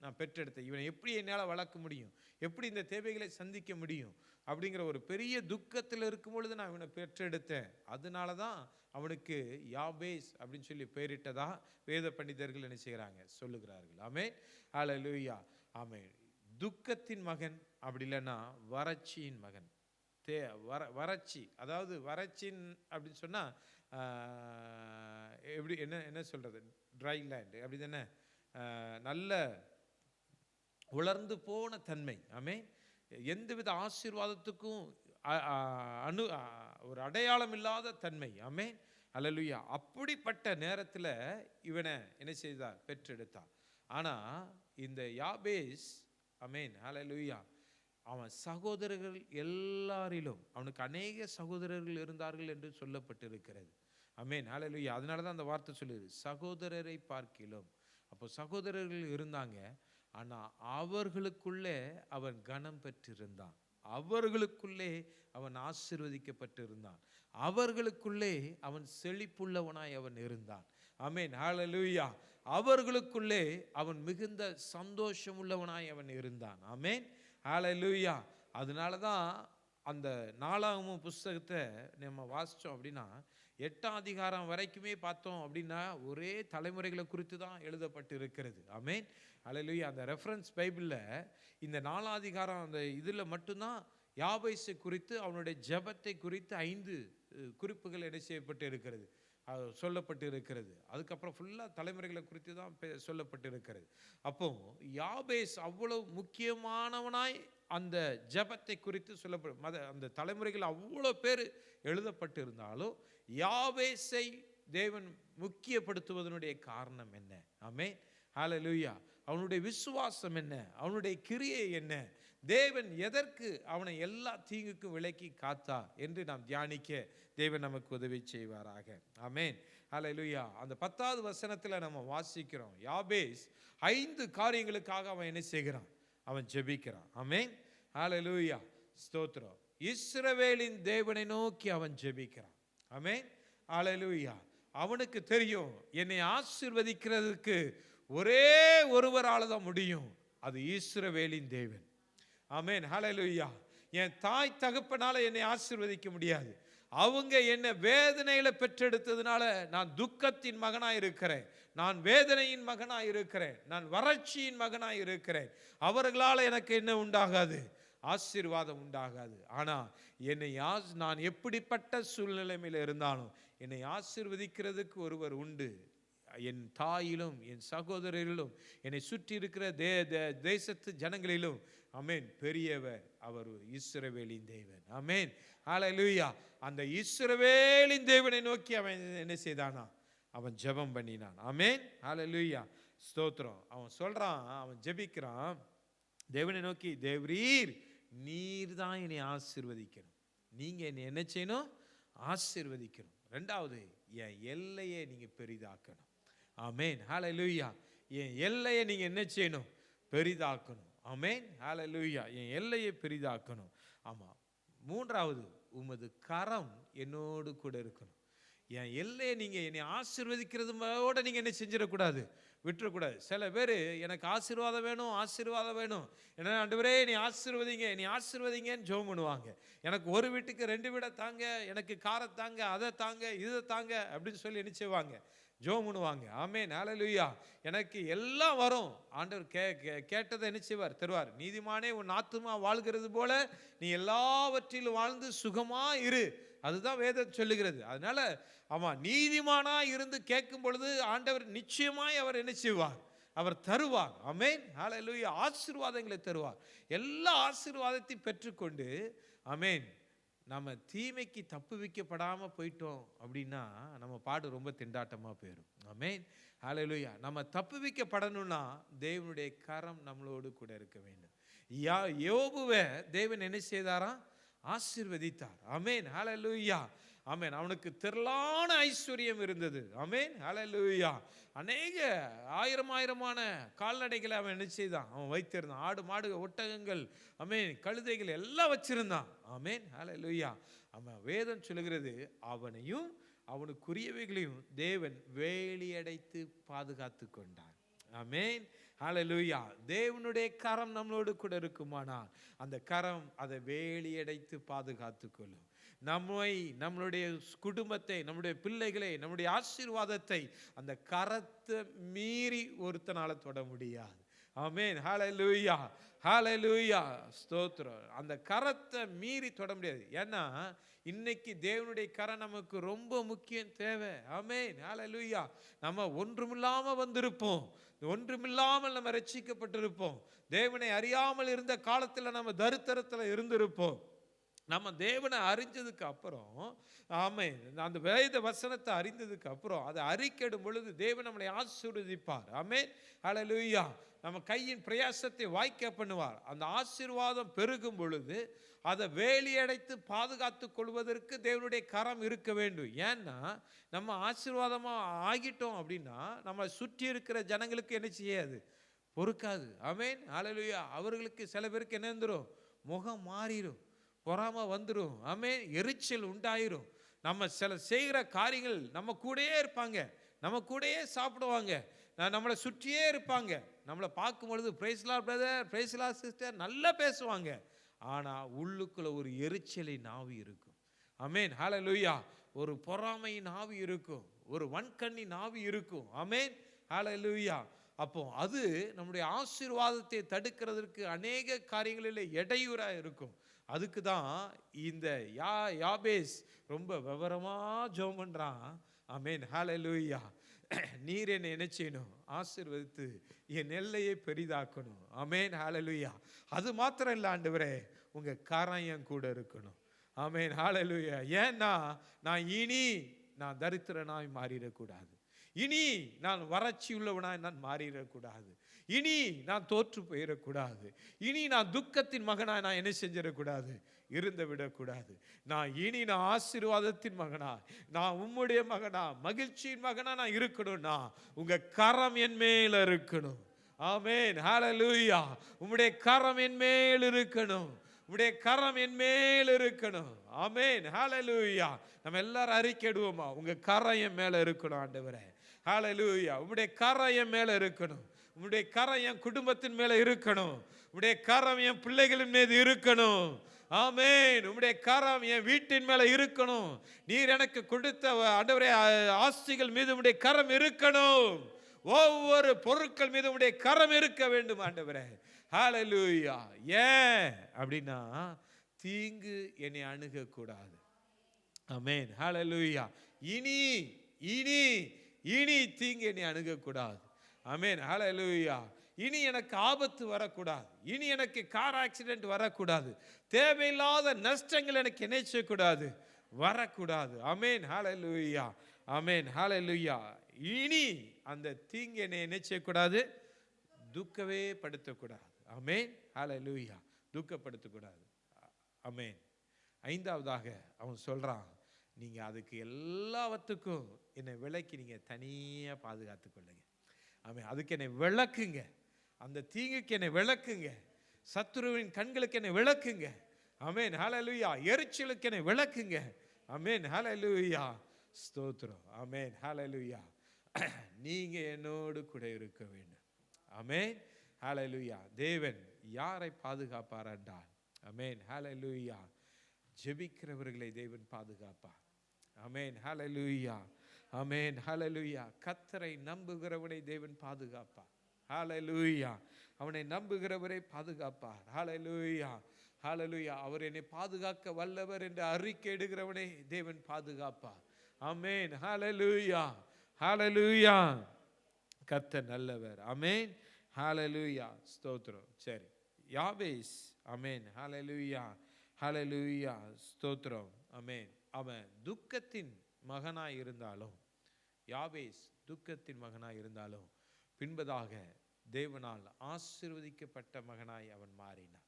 நான் பெற்றெடுத்தேன். இவனை எப்படி என்னால் வளர்க்க முடியும், எப்படி இந்த தேவைகளை சந்திக்க முடியும் அப்படிங்கிற ஒரு பெரிய துக்கத்தில் இருக்கும் பொழுது நான் இவனை பெற்றெடுத்தேன். அதனால தான் அவனுக்கு யாபேஸ் அப்படின்னு சொல்லி பெயரிட்டதா வேத பண்டிதர்கள் என்ன செய்கிறாங்க, சொல்லுகிறார்கள். ஆமென், ஹல்லேலூயா. ஆமென். துக்கத்தின் மகன், அப்படி இல்லைன்னா வறட்சியின் மகன். வறட்சி, அதாவது வறட்சின் அப்படின்னு சொன்னா எப்படி என்ன சொல்றது, ட்ரை லேண்ட் அப்படி தானே, நல்ல உலர்ந்து போன தன்மை. ஆமென். எந்தவித ஆசீர்வாதத்துக்கும் ஒரு அடையாளம் இல்லாத தன்மை. ஆமென், ஹல்லேலூயா. அப்படிப்பட்ட நேரத்தில் இவனை என்ன செய்தார், பெற்றெடுத்தார். ஆனா இந்த யாபேஸ், ஆமென், ஹல்லேலூயா, அவன் சகோதரர்கள் எல்லாரிலும், அவனுக்கு அநேக சகோதரர்கள் இருந்தார்கள் என்று சொல்லப்பட்டிருக்கிறது. ஆமென், ஹல்லேலூயா. அதனால தான் அந்த வார்த்தை சொல்லுது, சகோதரரை பார்க்கிலும். அப்போ சகோதரர்கள் இருந்தாங்க, ஆனா அவர்களுக்குள்ளே அவன் கனம் பெற்றிருந்தான், அவர்களுக்குள்ளே அவன் ஆசீர்வதிக்கப்பட்டிருந்தான், அவர்களுக்குள்ளே அவன் செழிப்புள்ளவனாய் அவன் இருந்தான். ஆமென், ஹல்லேலூயா. அவர்களுக்குள்ளே அவன் மிகுந்த சந்தோஷம் உள்ளவனாய் அவன் இருந்தான். ஆமென், ஹல்லேலூயா. அதனால தான் அந்த 4ஆம் புஸ்தகத்தை நம்ம வாசித்தோம் அப்படின்னா 8ஆம் அதிகாரம் வரைக்குமே பார்த்தோம் அப்படின்னா ஒரே தலைமுறைகளை குறித்து தான் எழுதப்பட்டு இருக்கிறது. ஆமென், ஹல்லேலூயா. அந்த ரெஃபரன்ஸ் பைபிளில் இந்த 4ஆம் அதிகாரம் அந்த இதில் மட்டும்தான் யாபேசை குறித்து, அவனுடைய ஜெபத்தை குறித்து 5 குறிப்புகள் என்ன செய்யப்பட்டு இருக்கிறது. சொல்லப்பட்டு இருக்கிறது. அதுக்கப்புறம் ஃபுல்லாக தலைமுறைகளை குறித்து தான் சொல்லப்பட்டு இருக்கிறது. அப்போ யாபேஸ் அவ்வளவு முக்கியமானவனாய் அந்த ஜெபத்தை குறித்து சொல்லப்படும். அந்த தலைமுறைகள் அவ்வளோ பேர் எழுதப்பட்டு இருந்தாலும் யாபேஸை தேவன் முக்கியப்படுத்துவதனுடைய காரணம் என்ன? ஆமென், ஹல்லேலூயா. அவனுடைய விசுவாசம் என்ன? அவனுடைய கிரியை என்ன? தேவன் எதற்கு அவனை எல்லா தீங்குக்கும் விலக்கி காத்தார் என்று நாம் தியானிக்க தேவன் நமக்கு உதவி செய்வாராக. ஆமென், ஹல்லேலூயா. அந்த 10வது வசனத்தில் நம்ம வாசிக்கிறோம், யாபேஸ் 5 காரியங்களுக்காக அவன் என்ன செய்கிறான்? அவன் ஜெபிக்கிறான். ஆமென், ஹல்லேலூயா, ஸ்தோத்திரம். இஸ்ரவேலின் தேவனை நோக்கி அவன் ஜெபிக்கிறான். ஆமென், ஹல்லேலூயா. அவனுக்கு தெரியும், என்னை ஆசீர்வதிக்கிறதுக்கு ஒரே ஒருவரால் தான் முடியும், அது இஸ்ரவேலின் தேவன். ஆமென், ஹல்லேலூயா. என் தாய் தகப்பனால என்னை ஆசீர்வதிக்க முடியாது. அவங்க என்னை வேதனையில பெற்றெடுத்ததுனால நான் துக்கத்தின் மகனாய் இருக்கிறேன், நான் வேதனையின் மகனாய் இருக்கிறேன், நான் வறட்சியின் மகனாய் இருக்கிறேன். அவர்களால் எனக்கு என்ன உண்டாகாது? ஆசீர்வாதம் உண்டாகாது. ஆனால் என்னை நான் எப்படிப்பட்ட சூழ்நிலைமையில் இருந்தாலும் என்னை ஆசீர்வதிக்கிறதுக்கு ஒருவர் உண்டு. என் தாயிலும் என் சகோதரரிலும் என்னை சுற்றி இருக்கிற தேசத்து ஜனங்களிலும் ஆமென் பெரியவர் அவர் இஸ்ரவேலின் தேவன். ஆமென், ஹல்லேலூயா. அந்த இஸ்ரவேலின் தேவனை நோக்கி அவன் என்ன செய்தானா? அவன் ஜெபம் பண்ணினான். ஆமென், ஹல்லேலூயா, ஸ்தோத்திரம். அவன் சொல்றான், அவன் ஜெபிக்கிறான் தேவனை நோக்கி, தேவரீர் நீர் தான் என்னை ஆசீர்வதிக்கணும், நீங்க என்னை என்ன செய்யணும்? ஆசீர்வதிக்கணும். 2வது, என் எல்லையை நீங்க பெரிதாக்கணும். ஆமென், ஹல்லேலூயா. என் எல்லையை நீங்க என்ன செய்யணும்? பெரிதாக்கணும். ஆமென், ஹல்லேலூயா. என் எல்லையை பெரிதாக்கணும். ஆமா. 3வது, உமது கரம் என்னோடு கூட இருக்கணும். என் எல்லையை நீங்க என்னை ஆசீர்வதிக்கிறதோட நீங்க என்ன செஞ்சிடக்கூடாது? விட்டுறக்கூடாது. சில பேர் எனக்கு ஆசீர்வாதம் வேணும், ஆசீர்வாதம் வேணும், என்ன ஆண்டவரே நீ ஆசீர்வதிங்க, நீ ஆசீர்வதிங்கன்னு ஜெபம் பண்ணுவாங்க. எனக்கு ஒரு வீட்டுக்கு 2 வீடை தாங்க, எனக்கு காரை தாங்க, அதை தாங்க, இதை தாங்க அப்படின்னு சொல்லி என்ன செய்வாங்க? ஜெபம் பண்ணுவாங்க. ஆமென், ஹல்லேலூயா. எனக்கு எல்லாம் வரும், ஆண்டவர் கேட்டதை என்ன செய்வார்? தருவார். நீதிமானே உன் ஆத்துமா வாழ்கிறது போல நீ எல்லாவற்றிலும் வாழ்ந்து சுகமா இரு, அதுதான் வேதம் சொல்லுகிறது. அதனால ஆமா, நீதிமானா இருந்து கேட்கும் பொழுது ஆண்டவர் நிச்சயமாய் அவர் என்ன செய்வார்? அவர் தருவார். ஆமென், ஹல்லேலூயா. ஆசீர்வாதங்களை தருவார். எல்லா ஆசீர்வாதத்தையும் பெற்றுக்கொண்டு ஆமென் நம்ம தீமைக்கு தப்புவிக்கப்படாமல் போயிட்டோம் அப்படின்னா நம்ம பாடு ரொம்ப திண்டாட்டமாக போயிடும். ஆமென், ஹல்லேலூயா. நம்ம தப்புவிக்கப்படணும்னா தேவனுடைய கரம் நம்மளோடு கூட இருக்க வேண்டும். யோபுவை தேவன் என்ன செய்தாராம்? ஆசீர்வதித்தார். ஆமென், ஹல்லேலூயா. ஆமென். அவனுக்கு திரளான ஐஸ்வர்யம் இருந்தது. ஆமென், ஹல்லேலூயா. அநேக ஆயிரமான கால்நடைகளை அவன் என்ன செய்தான்? அவன் வைத்திருந்தான். ஆடு, மாடு, ஒட்டகங்கள், ஆமென், கழுதைகள் எல்லாம் வச்சிருந்தான். ஆமென், ஹல்லேலூயா. அவன் வேதம் சொல்லுகிறது, அவனையும் அவனுக்குரியவைகளையும் தேவன் வேலியடைத்து பாதுகாத்து கொண்டான். ஆமென், ஹல்லேலூயா. தேவனுடைய கரம் நம்மளோடு கூட இருக்குமானால் அந்த கரம் அதை வேலியடைத்து பாதுகாத்து கொள்ளும். நம்மை, நம்மளுடைய குடும்பத்தை, நம்முடைய பிள்ளைகளை, நம்முடைய ஆசீர்வாதத்தை அந்த கரத்தை மீறி ஒருத்தனால தொட முடியாது. ஆமென், ஹல்லேலூயா, ஹல்லேலூயா, ஸ்தோத்திரம். அந்த கரத்தை மீறி தொட முடியாது. ஏன்னா இன்னைக்கு தேவனுடைய கரம் நமக்கு ரொம்ப முக்கியம், தேவை. ஆமென், ஹல்லேலூயா. நம்ம ஒன்றுமில்லாம வந்திருப்போம், ஒன்றுமில்லாமல் நம்ம ரட்சிக்கப்பட்டிருப்போம். தேவனை அறியாமல் இருந்த காலத்தில் நம்ம தரித்திரத்தில் இருந்திருப்போம். நம்ம தேவனை அறிஞ்சதுக்கு அப்புறம், ஆமென், அந்த வேத வசனத்தை அறிந்ததுக்கு அப்புறம் அதை அறிக்கையிடும் பொழுது தேவன் நம்மளை ஆசீர்வதிப்பார். ஆமென், ஹல்லேலூயா. நம்ம கையின் பிரயாசத்தை வாய்க்க பண்ணுவார். அந்த ஆசீர்வாதம் பெருகும் பொழுது அதை வேலியடைத்து பாதுகாத்து கொள்வதற்கு தேவனுடைய கரம் இருக்க வேண்டும். ஏன்னா நம்ம ஆசீர்வாதமாக ஆகிட்டோம் அப்படின்னா நம்ம சுற்றி இருக்கிற ஜனங்களுக்கு என்ன செய்யாது? பொறுக்காது. ஆமென், ஹல்லேலூயா. அவர்களுக்கு சில பேருக்கு என்ன வந்துடும்? முகம் மாறிடும், பொறாம வந்துடும். ஆமென், எரிச்சல் உண்டாயிரும். நம்ம சில செய்கிற காரியங்கள் நம்ம கூடயே இருப்பாங்க, நம்ம கூடயே சாப்பிடுவாங்க, நம்மளை சுற்றியே இருப்பாங்க. நம்மளை பார்க்கும் பொழுது praise Lord brother, praise Lord sister நல்லா பேசுவாங்க. ஆனால் உள்ளுக்குள்ள ஒரு எரிச்சலின் ஆவி இருக்கும். ஆமென், ஹல்லேலூயா. ஒரு பொறாமையின் ஆவி இருக்கும், ஒரு வன்கண்ணின் ஆவி இருக்கும். ஆமென், ஹல்லேலூயா. அப்போ அது நம்முடைய ஆசீர்வாதத்தை தடுக்கிறதுக்கு அநேக காரியங்களில் இடையூறாக இருக்கும். அதுக்கு தான் இந்த யாபேஸ் ரொம்ப விவரமாக ஜெபம் பண்ணுறான். ஆமென், ஹல்லேலூயா. நீர் என்னை என்ன செய்யணும்? ஆசீர்வதித்து என் எல்லையை பெரிதாக்கணும். ஆமென், ஹல்லேலூயா. அது மாத்திரம் இல்லை ஆண்டவரே, உங்க கரம் என் கூட இருக்கணும். ஆமென், ஹல்லேலூயா. ஏன்னா நான் தரித்திரனாய் மாறிடக்கூடாது. இனி நான் வறட்சி உள்ளவனாய் நான் மாறிடக்கூடாது. இனி நான் தோற்று போயிடக்கூடாது. இனி நான் துக்கத்தின் மகனாய் நான் என்ன செஞ்சிடக்கூடாது? இருந்து விடக்கூடாது. நான் ஆசீர்வாதத்தின் மகனா, நான் உம்முடைய மகனா, மகிழ்ச்சியின் மகனா நான் இருக்கணும்னா உங்க கரம் என் மேல இருக்கணும். ஆமென், ஹல்லேலூயா. உம்முடைய கரம் என் மேல் இருக்கணும். உம்முடைய கரம் என் மேல் இருக்கணும். ஆமென், ஹல்லேலூயா. நம்ம எல்லாரும் அறிக்கையிடுவோமா? உங்க கரம் என் மேல இருக்கணும் ஆண்டவரே. ஹல்லேலூயா. உம்முடைய கரம் என் மேல இருக்கணும். உம்முடைய கரம் என் குடும்பத்தின் மேல இருக்கணும். உம்முடைய கரம் என் பிள்ளைகளின் மீது இருக்கணும். ஆமென். உம்முடைய கரம் என் வீட்டின் மேல இருக்கணும். நீர் எனக்கு கொடுத்த ஆண்டவரே ஆஸ்திகள் மீது உம்முடைய கரம் இருக்கணும். ஒவ்வொரு பொருட்கள் மீது உம்முடைய கரம் இருக்க வேண்டும் ஆண்டவரே. ஹல்லேலூயா. ஏன் அப்படின்னா தீங்கு என்னை அணுகக்கூடாது. ஆமென், ஹல்லேலூயா. இனி இனி இனி தீங்கு என்னை அணுகக்கூடாது. ஆமென், ஹல்லேலூயா. இனி எனக்கு ஆபத்து வரக்கூடாது. இனி எனக்கு கார் ஆக்சிடென்ட் வரக்கூடாது. தேவையில்லாத நஷ்டங்கள் எனக்கு என்ன செய்யக்கூடாது? வரக்கூடாது. ஆமென், ஹல்லேலூயா. ஆமென், ஹல்லேலூயா. இனி அந்த தீங்கு என்னை என்ன செய்யக்கூடாது? துக்கவே படுத்தக்கூடாது. ஆமென், ஹல்லேலூயா. துக்கப்படுத்தக்கூடாது. ஆமென். ஐந்தாவதாக அவன் சொல்றான், நீங்க அதுக்கு எல்லாவற்றுக்கும் என்னை விலக்கி நீங்க தனியா பாதுகாத்து கொள்ளுங்க. ஆமென். அதுக்கு என்னை விளக்குங்க. அந்த தீங்குக்கு என்னை விளக்குங்க. சத்துருவின் கண்களுக்கு என்னை விளக்குங்க. ஆமென், ஹல்லேலூயா. எரிச்சலுக்கு என்னை விளக்குங்க. ஆமென், ஹல்லேலூயா. ஸ்தோத்திரம். ஆமென், ஹல்லேலூயா. நீங்க என்னோடு கூட இருக்க வேண்டும். ஆமென், ஹல்லேலூயா. தேவன் யாரை பாதுகாப்பார் என்றால், ஆமென், ஹல்லேலூயா, ஜெபிக்கிறவர்களை தேவன் பாதுகாப்பார். ஆமென், ஹல்லேலூயா. ஆமென், ஹல்லேலூயா. கர்த்தரை நம்புகிறவனை தேவன் பாதுகாப்பார். ஹல்லேலூயா. அவனை நம்புகிறவரை பாதுகாப்பார். ஹல்லேலூயா, ஹல்லேலூயா. அவர் என்னை பாதுகாக்க வல்லவர் என்று அறிக்கையிடுகிறவனை தேவன் பாதுகாப்பார். ஆமென், ஹல்லேலூயா, ஹல்லேலூயா. கர்த்தர் நல்லவர். ஆமென், ஹல்லேலூயா. ஸ்தோத்திரம். சரி, யாபேஸ். ஆமென், ஹல்லேலூயா, ஹல்லேலூயா. ஸ்தோத்திரம். ஆமென். அவன் துக்கத்தின் மகனாய் இருந்தாலும், யாபேஸ் துக்கத்தின் மகனாய் இருந்தாலும், பின்பதாக தேவனால் ஆசீர்வதிக்கப்பட்ட மகனாய் அவன் மாறினான்.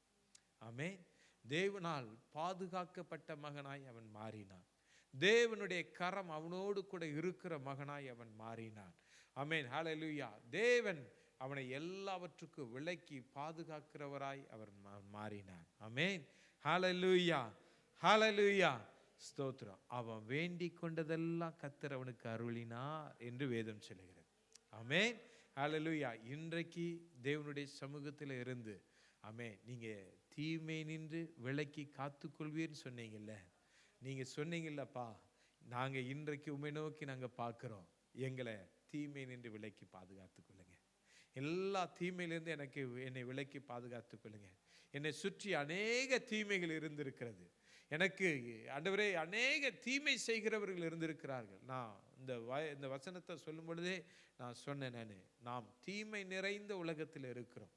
ஆமென். தேவனால் பாதுகாக்கப்பட்ட மகனாய் அவன் மாறினான். தேவனுடைய கரம் அவனோடு கூட இருக்கிற மகனாய் அவன் மாறினான். ஆமென், ஹல்லேலூயா. தேவன் அவனை எல்லாவற்றுக்கும் விலக்கி பாதுகாக்கிறவராய் அவர் மாறினான். ஆமென், ஹல்லேலூயா, ஹல்லேலூயா. ஸ்தோத்திரம். அவன் வேண்டிக் கொண்டதெல்லாம் கர்த்தர் அவனுக்கு அருளினார் என்று வேதம் சொல்லுகிறது. ஆமென், ஹல்லேலூயா. இன்றைக்கு தேவனுடைய சமூகத்தில் இருந்து, ஆமென், நீங்க தீமை நின்று விலக்கி காத்துக்கொள்வீர்னு சொன்னீங்கல்ல. நீங்க சொன்னீங்கல்லப்பா, நாங்க இன்றைக்கு உம்மை நோக்கி நாங்க பார்க்கிறோம். எங்களை தீமை நின்று விலக்கி பாதுகாத்துக் கொள்ளுங்க. எல்லா தீமையிலிருந்து என்னை விலக்கி பாதுகாத்துக் கொள்ளுங்க. என்னை சுற்றி அநேக தீமைகள் இருந்திருக்கிறது. எனக்கு ஆண்டவரே அநேக தீமை செய்கிறவர்கள் இருந்திருக்கிறார்கள். நான் இந்த வசனத்தை சொல்லும் பொழுதே நான் சொன்னேன், நாம் தீமை நிறைந்த உலகத்தில் இருக்கிறோம்.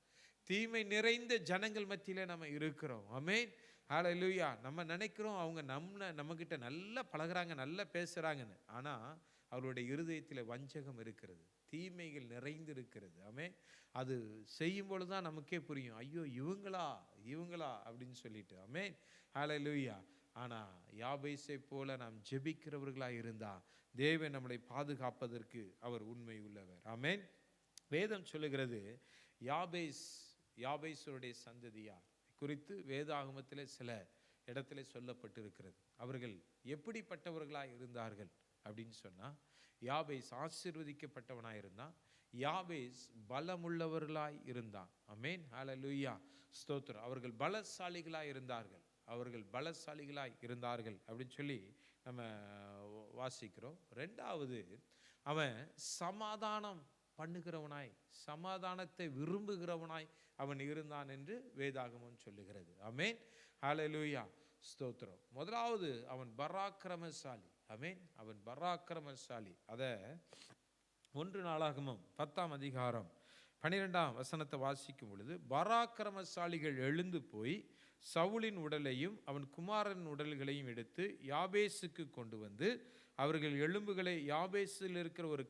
தீமை நிறைந்த ஜனங்கள் மத்தியில நம்ம இருக்கிறோம். ஆமென், ஹல்லேலூயா. நம்ம நினைக்கிறோம் அவங்க நம்மகிட்ட நல்லா பழகுறாங்க, நல்லா பேசுறாங்கன்னு. ஆனா அவருடைய இருதயத்தில் வஞ்சகம் இருக்கிறது, தீமைகள் நிறைந்து இருக்கிறது. ஆமென். அது செய்யும் பொழுதுதான் நமக்கே புரியும், ஐயோ இவங்களா அப்படின்னு சொல்லிட்டு. ஆமென், ஹல்லேலூயா. ஆனா யாபேசை போல நாம் ஜெபிக்கிறவர்களாக இருந்தா தேவன் நம்மளை பாதுகாப்பதற்கு அவர் உண்மை உள்ளவர். ஆமென். வேதம் சொல்லுகிறது, யாபேசுடைய சந்ததியார் குறித்து வேதாகமத்தில் சில இடத்துல சொல்லப்பட்டிருக்கிறது. அவர்கள் எப்படிப்பட்டவர்களாக இருந்தார்கள் அப்படின்னு சொன்னா, யாபேஸ் ஆசீர்வதிக்கப்பட்டவனாய் இருந்தான். யாபேஸ் பலமுள்ளவர்களாய் இருந்தான். ஆமென், ஹல்லேலூயா. ஸ்தோத்திரம். அவர்கள் பலசாலிகளாய் இருந்தார்கள் அப்படின்னு சொல்லி நம்ம வாசிக்கிறோம். ரெண்டாவது, அவன் சமாதானம் பண்ணுகிறவனாய், சமாதானத்தை விரும்புகிறவனாய் அவன் இருந்தான் என்று வேதாகமம் சொல்லுகிறது. ஆமென், ஹல்லேலூயா. ஸ்தோத்திரம். முதலாவது, அவன் பராக்கிரமசாலி. ஆமென். அவன் பராக்கிரமசாலி. அதை 1 நாளாகமம் 10ஆம் அதிகாரம் 12ஆம் வசனத்தை வாசிக்கும் பொழுது, பராக்கிரமசாலிகள் எழுந்து போய் சவுலின் உடலையும் அவன் குமாரன் உடல்களையும் எடுத்து யாபேசுக்கு கொண்டு வந்து அவர்கள் எலும்புகளை யாபேசில் இருக்கிற ஒரு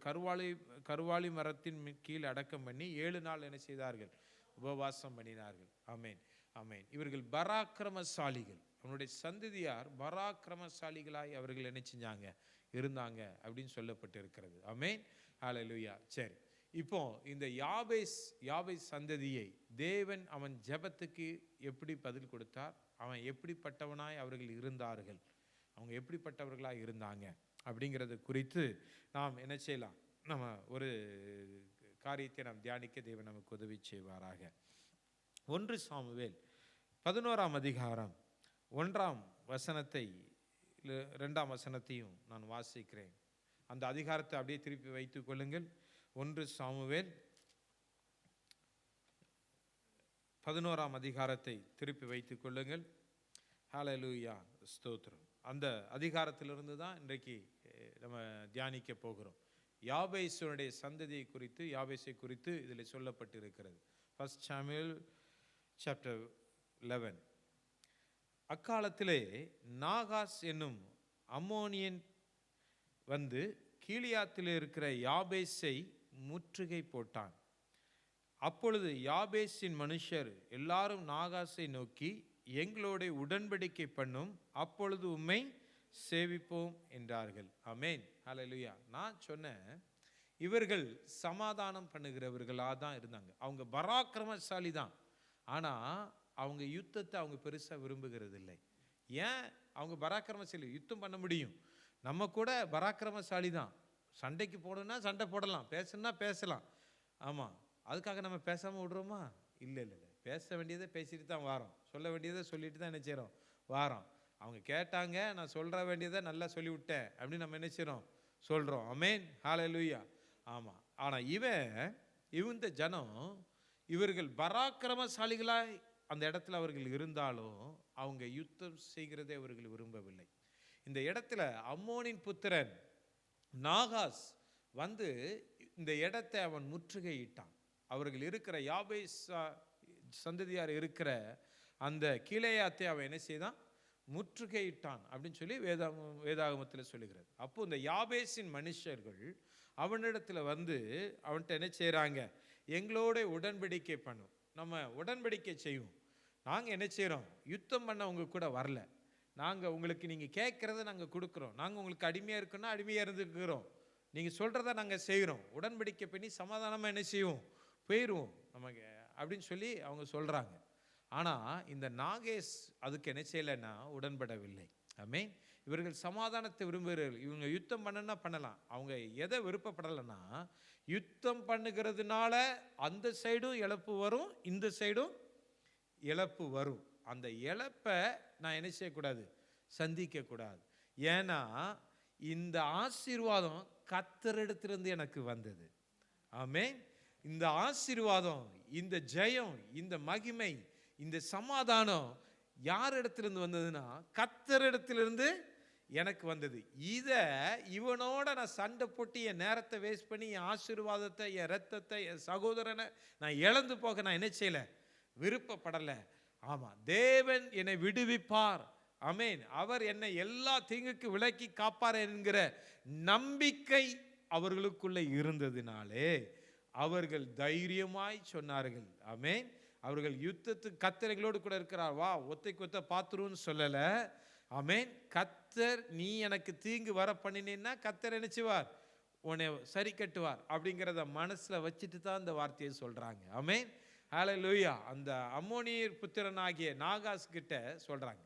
கருவாளி மரத்தின் கீழ் அடக்கம் பண்ணி 7 நாள் என்ன செய்தார்கள்? உபவாசம் பண்ணினார்கள். ஆமென், ஆமென். இவர்கள் பராக்கிரமசாலிகள். அவனுடைய சந்ததியார் பராக்கிரமசாலிகளாய் அவர்கள் என்ன செஞ்சாங்க? இருந்தாங்க அப்படின்னு சொல்லப்பட்டு இருக்கிறது. ஆமென், ஹல்லேலூயா. சரி, இப்போ இந்த யாபேஸ் சந்ததியை தேவன் அவன் ஜெபத்துக்கு எப்படி பதில் கொடுத்தார்? அவன் எப்படிப்பட்டவனாய் அவர்கள் இருந்தார்கள்? அவங்க எப்படிப்பட்டவர்களாக இருந்தாங்க அப்படிங்கிறது குறித்து நாம் என்ன செய்யலாம்? நம்ம ஒரு காரியத்தை நாம் தியானிக்க தேவன் நமக்கு உதவி செய்வாராக. 1 சாமுவேல் 11ஆம் அதிகாரம் 1ஆம் வசனத்தை 2ஆம் வசனத்தையும் நான் வாசிக்கிறேன். அந்த அதிகாரத்தை அப்படியே திருப்பி வைத்துக் கொள்ளுங்கள். 1 சாமுவேல் 11ஆம் அதிகாரத்தை திருப்பி வைத்துக் கொள்ளுங்கள். ஹல்லேலூயா, ஸ்தோத்திரம். அந்த அதிகாரத்திலிருந்து தான் இன்றைக்கு நம்ம தியானிக்க போகிறோம். யாபேசுடைய சந்ததியை குறித்து, யாபேசை குறித்து இதில் சொல்லப்பட்டு இருக்கிறது. 1 சாமுவேல் சாப்டர் 11. அக்காலத்திலே நாகாஸ் என்னும் அம்மோனியன் வந்து கீலியாத்தில் இருக்கிற யாபேசை முற்றுகை போட்டான். அப்பொழுது யாபேசின் மனுஷர் எல்லாரும் நாகாசை நோக்கி, எங்களோட உடன்படிக்கை பண்ணும், அப்பொழுது உம்மை சேவிப்போம் என்றார்கள். ஆமென், ஹல்லேலூயா. நான் சொன்னேன், இவர்கள் சமாதானம் பண்ணுகிறவர்களாக தான் இருந்தாங்க. அவங்க பராக்கிரமசாலி தான். ஆனால் அவங்க யுத்தத்தை அவங்க பெருசாக விரும்புகிறது இல்லை. ஏன்? அவங்க பராக்கிரமசாலி, யுத்தம் பண்ண முடியும். நம்ம கூட பராக்கிரமசாலி தான். சண்டைக்கு போடணும்னா சண்டை போடலாம், பேசணும்னா பேசலாம். ஆமாம், அதுக்காக நம்ம பேசாமல் விடுறோமா? இல்லை இல்லை இல்லை. பேச வேண்டியதை பேசிட்டு தான் வாரோம், சொல்ல வேண்டியதை சொல்லிட்டு தான் என்ன செய்கிறோம்? வாரோம். அவங்க கேட்டாங்க, நான் சொல்ல வேண்டியதை நல்லா சொல்லிவிட்டேன் அப்படின்னு நம்ம என்ன செய்கிறோம்? சொல்கிறோம். ஆமென், ஹல்லேலூயா. ஆமாம். ஆனால் இந்த ஜனம், இவர்கள் பராக்கிரமசாலிகளாய் அந்த இடத்துல அவர்கள் இருந்தாலும் அவங்க யுத்தம் செய்கிறதை அவர்கள் விரும்பவில்லை. இந்த இடத்துல அம்மோனின் புத்திரன் நாகாஸ் வந்து இந்த இடத்தை அவன் முற்றுகையிட்டான். அவர்கள் இருக்கிற யாபேஸ் சந்ததியார் இருக்கிற அந்த கீலேயாத்தை அவன் என்ன செய்தான்? முற்றுகையிட்டான் அப்படின்னு சொல்லி வேதாகமத்தில் சொல்லுகிறது. அப்போ இந்த யாபேசின் மனுஷர்கள் அவனிடத்துல வந்து அவன்கிட்ட என்ன செய்கிறாங்க? எங்களோட உடன்படிக்கை பண்ணும், நம்ம உடன்படிக்கை செய்வோம். நாங்கள் என்ன செய்கிறோம்? யுத்தம் பண்ண உங்க கூட வரல. நாங்கள் உங்களுக்கு நீங்கள் கேட்குறத நாங்கள் கொடுக்குறோம். நாங்கள் உங்களுக்கு அடிமையாக இருக்கோன்னா அடிமையாக இருந்துக்கிறோம். நீங்கள் சொல்கிறத நாங்கள் செய்கிறோம். உடன்படிக்கை பண்ணி சமாதானமாக என்ன செய்வோம்? போயிடுவோம் நமக்கு அப்படின்னு சொல்லி அவங்க சொல்கிறாங்க. ஆனால் இந்த நாகேஸ் அதுக்கு என்ன செய்யலைன்னா உடன்படவில்லை. ஆமென். இவர்கள் சமாதானத்தை விரும்புகிறார்கள். இவங்க யுத்தம் பண்ணனா பண்ணலாம். அவங்க எதை விருப்பப்படலைன்னா, யுத்தம் பண்ணுகிறதுனால அந்த சைடும் இழப்பு வரும், இந்த சைடும் இழப்பு வரும். அந்த இழப்பை நான் என்ன செய்யக்கூடாது? சந்திக்கக்கூடாது. ஏன்னா இந்த ஆசீர்வாதம் கர்த்தரிடத்திலிருந்து எனக்கு வந்தது. ஆமென். இந்த ஆசீர்வாதம், இந்த ஜெயம், இந்த மகிமை, இந்த சமாதானம் யார் இடத்திலிருந்து வந்ததுன்னா கர்த்தரிடத்திலிருந்து எனக்கு வந்தது. இதை இவனோட நான் சண்டை போட்டு என் நேரத்தை வேஸ்ட் பண்ணி என் ஆசீர்வாதத்தை, என் ரத்தத்தை, என் சகோதரனை நான் இழந்து போக நான் என்ன செய்யலை? விருப்பப்படலை. ஆமாம், தேவன் என்னை விடுவிப்பார். ஆமென். அவர் என்னை எல்லா தீங்குக்கு விலக்கி காப்பார் என்கிற நம்பிக்கை அவர்களுக்குள்ளே இருந்ததினாலே அவர்கள் தைரியமாய் சொன்னார்கள். ஆமென். அவர்கள் யுத்தத்துக்கு கர்த்தர்களோடு கூட இருக்கிறார், வா ஒத்தைக்கு ஒத்த பார்த்துருன்னு சொல்லலை. ஆமென். கர்த்தர் நீ எனக்கு தீங்கு வர பண்ணினேன்னா கர்த்தர் நினைச்சுவார், உன்னை சரி கட்டுவார் அப்படிங்கிறத மனசில் வச்சுட்டு தான் இந்த வார்த்தையை சொல்கிறாங்க. ஆமென், ஹல்லேலூயா. அந்த அம்மோனியர் புத்திரனாகிய நாகாஸ் கிட்ட சொல்கிறாங்க.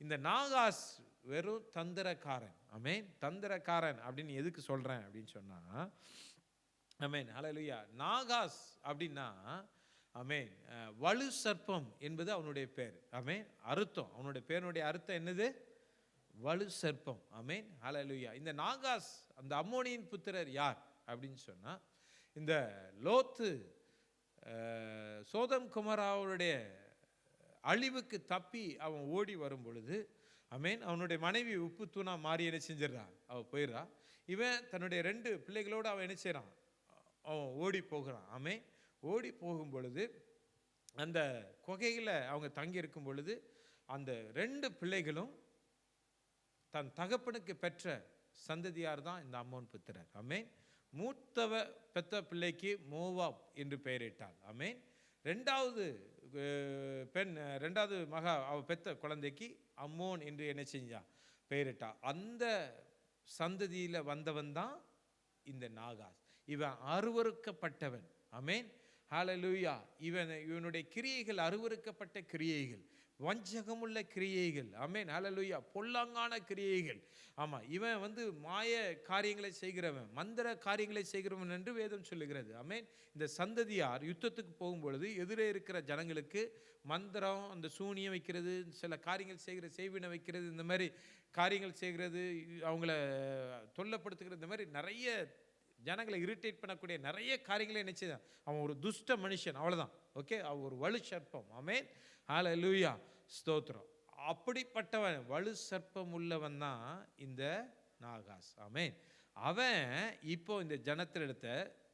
இந்த நாகாஸ் வெறும் தந்திரக்காரன். ஆமென். தந்திரக்காரன் அப்படின்னு எதுக்கு சொல்கிறேன் அப்படின்னு சொன்னால், ஆமென், ஹல்லேலூயா. நாகாஸ் அப்படின்னா ஆமென் வலு சர்ப்பம் என்பது அவனுடைய பேர். ஆமென். அர்த்தம், அவனுடைய பேருடைய அர்த்தம் என்னது? வலு சர்ப்பம். ஆமென், ஹல்லேலூயா. இந்த நாகாஸ் அந்த அம்மோனியின் புத்திரர் யார் அப்படின்னு சொன்னால், இந்த லோத்து சோதம் குமாராவுடைய அழிவுக்கு தப்பி அவன் ஓடி வரும் பொழுது ஆமேன். அவனுடைய மனைவி உப்பு தூணா மாறி என்ன செஞ்சிடறான், அவள் போயிடுறா. இவன் தன்னுடைய 2 பிள்ளைகளோடு அவன் என்ன செய்கிறான், அவன் ஓடி போகிறான். ஆமேன். ஓடி போகும் பொழுது அந்த குகையில் அவங்க தங்கி இருக்கும் பொழுது அந்த 2 பிள்ளைகளும் தன் தகப்பனுக்கு பெற்ற சந்ததியார் தான் இந்த அம்மோன் புத்திரர். ஆமேன். மூத்தவ பெத்த பிள்ளைக்கு மோவாப் என்று பெயரிட்டாள். ஆமேன். 2வது பெண், 2வது மகா அவ பெத்த குழந்தைக்கு அம்மோன் என்று என்ன செஞ்சா, பெயரிட்டா. அந்த சந்ததியில் வந்தவன் தான் இந்த நாகாஸ். இவன் அருவருக்கப்பட்டவன். ஆமேன். ஹல்லேலூயா. இவனுடைய கிரியைகள் அருவருக்கப்பட்ட கிரியைகள், வஞ்சகமுள்ள கிரியைகள். ஆமேன். ஹல்லேலூயா. பொல்லாங்கான கிரியைகள். ஆமாம், இவன் மாய காரியங்களை செய்கிறவன், மந்திர காரியங்களை செய்கிறவன் என்று வேதம் சொல்லுகிறது. ஆமேன். இந்த சந்ததியார் யுத்தத்துக்கு போகும்பொழுது எதிரே இருக்கிற ஜனங்களுக்கு மந்திரம், அந்த சூனியம் வைக்கிறது, சில காரியங்கள் செய்கிற, செய்வினை வைக்கிறது, இந்த மாதிரி காரியங்கள் செய்கிறது, அவங்கள தொல்லப்படுத்துகிறது, இந்த மாதிரி நிறைய ஜனங்களை இரிட்டேட் பண்ணக்கூடிய நிறைய காரியங்களை என்ன செய்தான். அவன் ஒரு துஷ்ட மனுஷன், அவ்வளோதான். ஓகே, அவன் ஒரு வலு சர்ப்பம். ஆமேன். ஹல்லேலூயா. ஸ்தோத்திரம். அப்படிப்பட்டவன், வலு சர்ப்பம் உள்ளவன் தான் இந்த நாகாஸ். ஆமேன். அவன் இப்போ இந்த ஜனத்திலிடத்த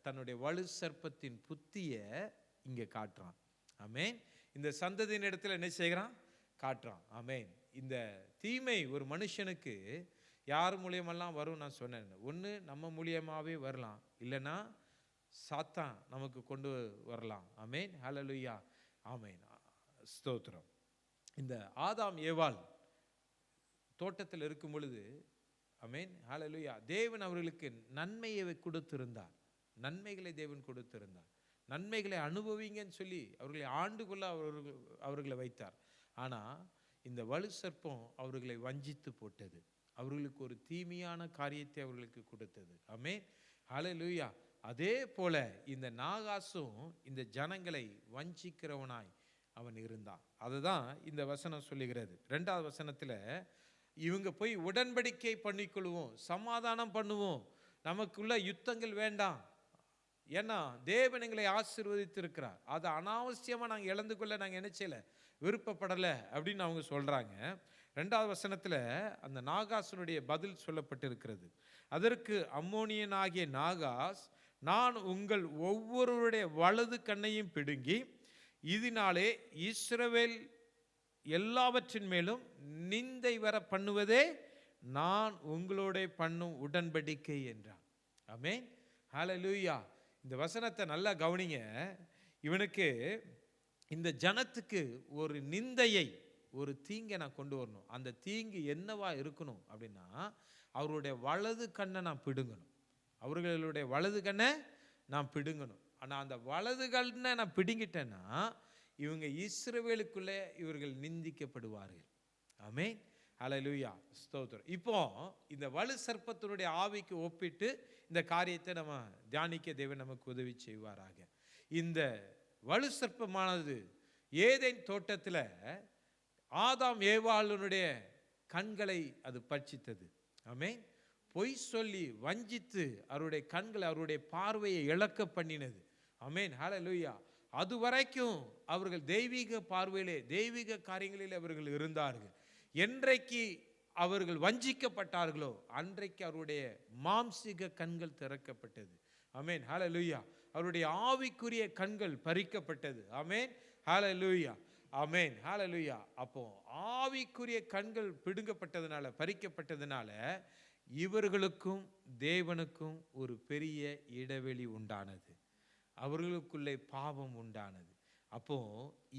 தன்னுடைய வலு சர்ப்பத்தின் புத்தியை இங்கே காட்டுறான். ஆமேன். இந்த சந்ததியின் இடத்துல என்ன செய்கிறான், காட்டுறான். ஆமேன். இந்த தீமை ஒரு மனுஷனுக்கு யார் மூலியமெல்லாம் வரும் நான் சொன்னேன். ஒன்று நம்ம மூலியமாகவே வரலாம், இல்லைன்னா சாத்தான் நமக்கு கொண்டு வரலாம். ஆமேன். ஹல்லேலூயா. ஆமேன். ஸ்தோத்திரம். இந்த ஆதாம் ஏவாள் தோட்டத்தில் இருக்கும் பொழுது, ஆமேன், ஹல்லேலூயா, தேவன் அவர்களுக்கு நன்மையை கொடுத்திருந்தார். நன்மைகளை தேவன் கொடுத்திருந்தார். நன்மைகளை அனுபவிங்கன்னு சொல்லி அவர்களை ஆண்டு கொள்ள அவர்களை வைத்தார். ஆனால் இந்த வலு சர்ப்பம் அவர்களை வஞ்சித்து போட்டது. அவர்களுக்கு ஒரு தீமையான காரியத்தை அவர்களுக்கு கொடுத்தது. ஆமேன். ஹல்லேலூயா. அதே போல இந்த நாகாசும் இந்த ஜனங்களை வஞ்சிக்கிறவனாய் அவன் இருந்தான். அதுதான் இந்த வசனம் சொல்லுகிறது. 2வது வசனத்தில், இவங்க போய் உடன்படிக்கை பண்ணிக்கொள்வோம், சமாதானம் பண்ணுவோம், நமக்குள்ள யுத்தங்கள் வேண்டாம், ஏன்னா தேவன் எங்களை ஆசீர்வதித்திருக்கிறார், அதை அனாவசியமாக நாங்கள் இழந்து கொள்ள நாங்கள் என்ன செய்யலை, விருப்பப்படலை அப்படின்னு அவங்க சொல்கிறாங்க. 2வது வசனத்தில் அந்த நாகாசனுடைய பதில் சொல்லப்பட்டிருக்கிறது. அதற்கு அம்மோனியனாகிய நாகாஸ், நான் உங்கள் ஒவ்வொருவருடைய வலது கண்ணையும் பிடுங்கி இதனாலே இஸ்ரவேல் எல்லாவற்றின் மேலும் நிந்தை வர பண்ணுவதே நான் உங்களோட பண்ணும் உடன்படிக்கை என்றான். ஆமேன். ஹல்லேலூயா. இந்த வசனத்தை நல்லா கவனிங்க. இவனுக்கு, இந்த ஜனத்துக்கு ஒரு நிந்தையை, ஒரு தீங்கை நான் கொண்டு வரணும். அந்த தீங்கு என்னவா இருக்கணும் அப்படின்னா, அவருடைய வலது கண்ணை நான் பிடுங்கணும். அவர்களுடைய வலது கண்ணை நான் பிடுங்கணும். ஆனால் அந்த வலது கண்ணை நான் பிடுங்கிட்டேன்னா இவங்க இஸ்ரவேலுக்குள்ளே இவர்கள் நிந்திக்கப்படுவார்கள். ஆமேன். ஹல்லேலூயா. ஸ்தோத்திரம். இப்போ இந்த வலு சர்ப்பத்தினுடைய ஆவிக்கு ஒப்பிட்டு இந்த காரியத்தை நம்ம தியானிக்க தேவன் நமக்கு உதவி செய்வாராக. இந்த வலு சர்ப்பமானது ஏதேன் தோட்டத்தில் ஆதாம் ஏவாளுடைய கண்களை அது பட்சித்தது. ஆமேன். பொய் சொல்லி வஞ்சித்து அவருடைய கண்களை, அவருடைய பார்வையை இழக்க பண்ணினது. ஆமேன். ஹல்லேலூயா. அது வரைக்கும் அவர்கள் தெய்வீக பார்வையிலே, தெய்வீக காரியங்களில் அவர்கள் இருந்தார்கள். என்றைக்கு அவர்கள் வஞ்சிக்கப்பட்டார்களோ அன்றைக்கு அவருடைய மாம்சீக கண்கள் திறக்கப்பட்டது. ஆமேன். ஹல்லேலூயா. அவருடைய ஆவிக்குரிய கண்கள் பறிக்கப்பட்டது. ஆமேன். ஹல்லேலூயா. ஆமேன். ஹல்லேலூயா. அப்போ ஆவிக்குரிய கண்கள் பிடுங்கப்பட்டதுனால, பறிக்கப்பட்டதுனால இவர்களுக்கும் தேவனுக்கும் ஒரு பெரிய இடைவெளி உண்டானது. அவர்களுக்குள்ளே பாவம் உண்டானது. அப்போ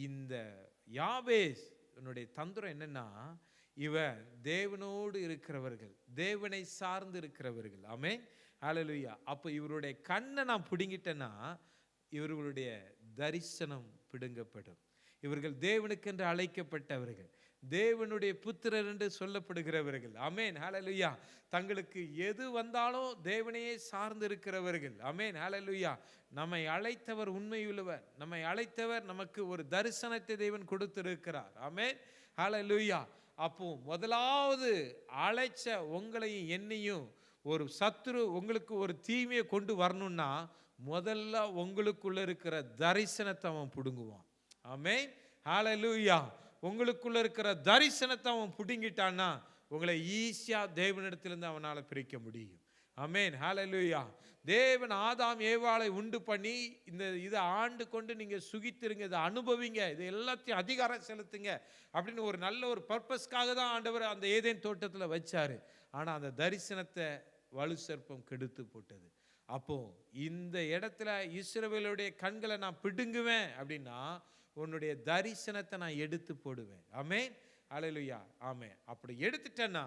இந்த யாபேஸ் தந்திரம் என்னன்னா, இவன் தேவனோடு இருக்கிறவர்கள், தேவனை சார்ந்து இருக்கிறவர்கள். ஆமென். ஹல்லேலூயா. அப்போ இவருடைய கண்ணை நான் பிடுங்கிட்டேன்னா இவர்களுடைய தரிசனம் பிடுங்கப்படும். இவர்கள் தேவனுக்கென்று அழைக்கப்பட்டவர்கள், தேவனுடைய புத்திரர் என்று சொல்லப்படுகிறவர்கள். ஆமென். ஹல்லேலூயா. தங்களுக்கு எது வந்தாலும் தேவனையே சார்ந்து இருக்கிறவர்கள். ஆமென். ஹல்லேலூயா. நம்மை அழைத்தவர் உண்மையுள்ளவர். நம்மை அழைத்தவர் நமக்கு ஒரு தரிசனத்தை தேவன் கொடுத்திருக்கிறார். ஆமென். ஹல்லேலூயா. அப்போ முதலாவது அழைச்ச உங்களையும் என்னையும் ஒரு சத்துரு உங்களுக்கு ஒரு தீமையை கொண்டு வரணும்னா முதல்ல உங்களுக்குள்ள இருக்கிற தரிசனத்தை அவன் பிடுங்குவான். ஆமென். ஹல்லேலூயா. உங்களுக்குள்ள இருக்கிற தரிசனத்தை அவன் பிடுங்கிட்டான்னா உங்களை ஈஸியாக தேவனிடத்திலிருந்து அவனால் பிரிக்க முடியும். ஆமென், ஹல்லேலூயா. தேவன் ஆதாம் ஏவாளை உண்டு பண்ணி இதை ஆண்டு கொண்டு நீங்கள் சுகித்திருங்க, இதை அனுபவிங்க, இது எல்லாத்தையும் அதிகாரம் செலுத்துங்க அப்படின்னு ஒரு நல்ல ஒரு பர்பஸ்க்காக தான் ஆண்டவர் அந்த ஏதேன் தோட்டத்தில் வச்சாரு. ஆனால் அந்த தரிசனத்தை வலு சர்ப்பம் கெடுத்து போட்டது. அப்போ இந்த இடத்துல இஸ்ரவேலுடைய கண்களை நான் பிடுங்குவேன் அப்படின்னா உன்னுடைய தரிசனத்தை நான் எடுத்து போடுவேன். ஆமென், ஹல்லேலூயா. ஆமென். அப்படி எடுத்துட்டேன்னா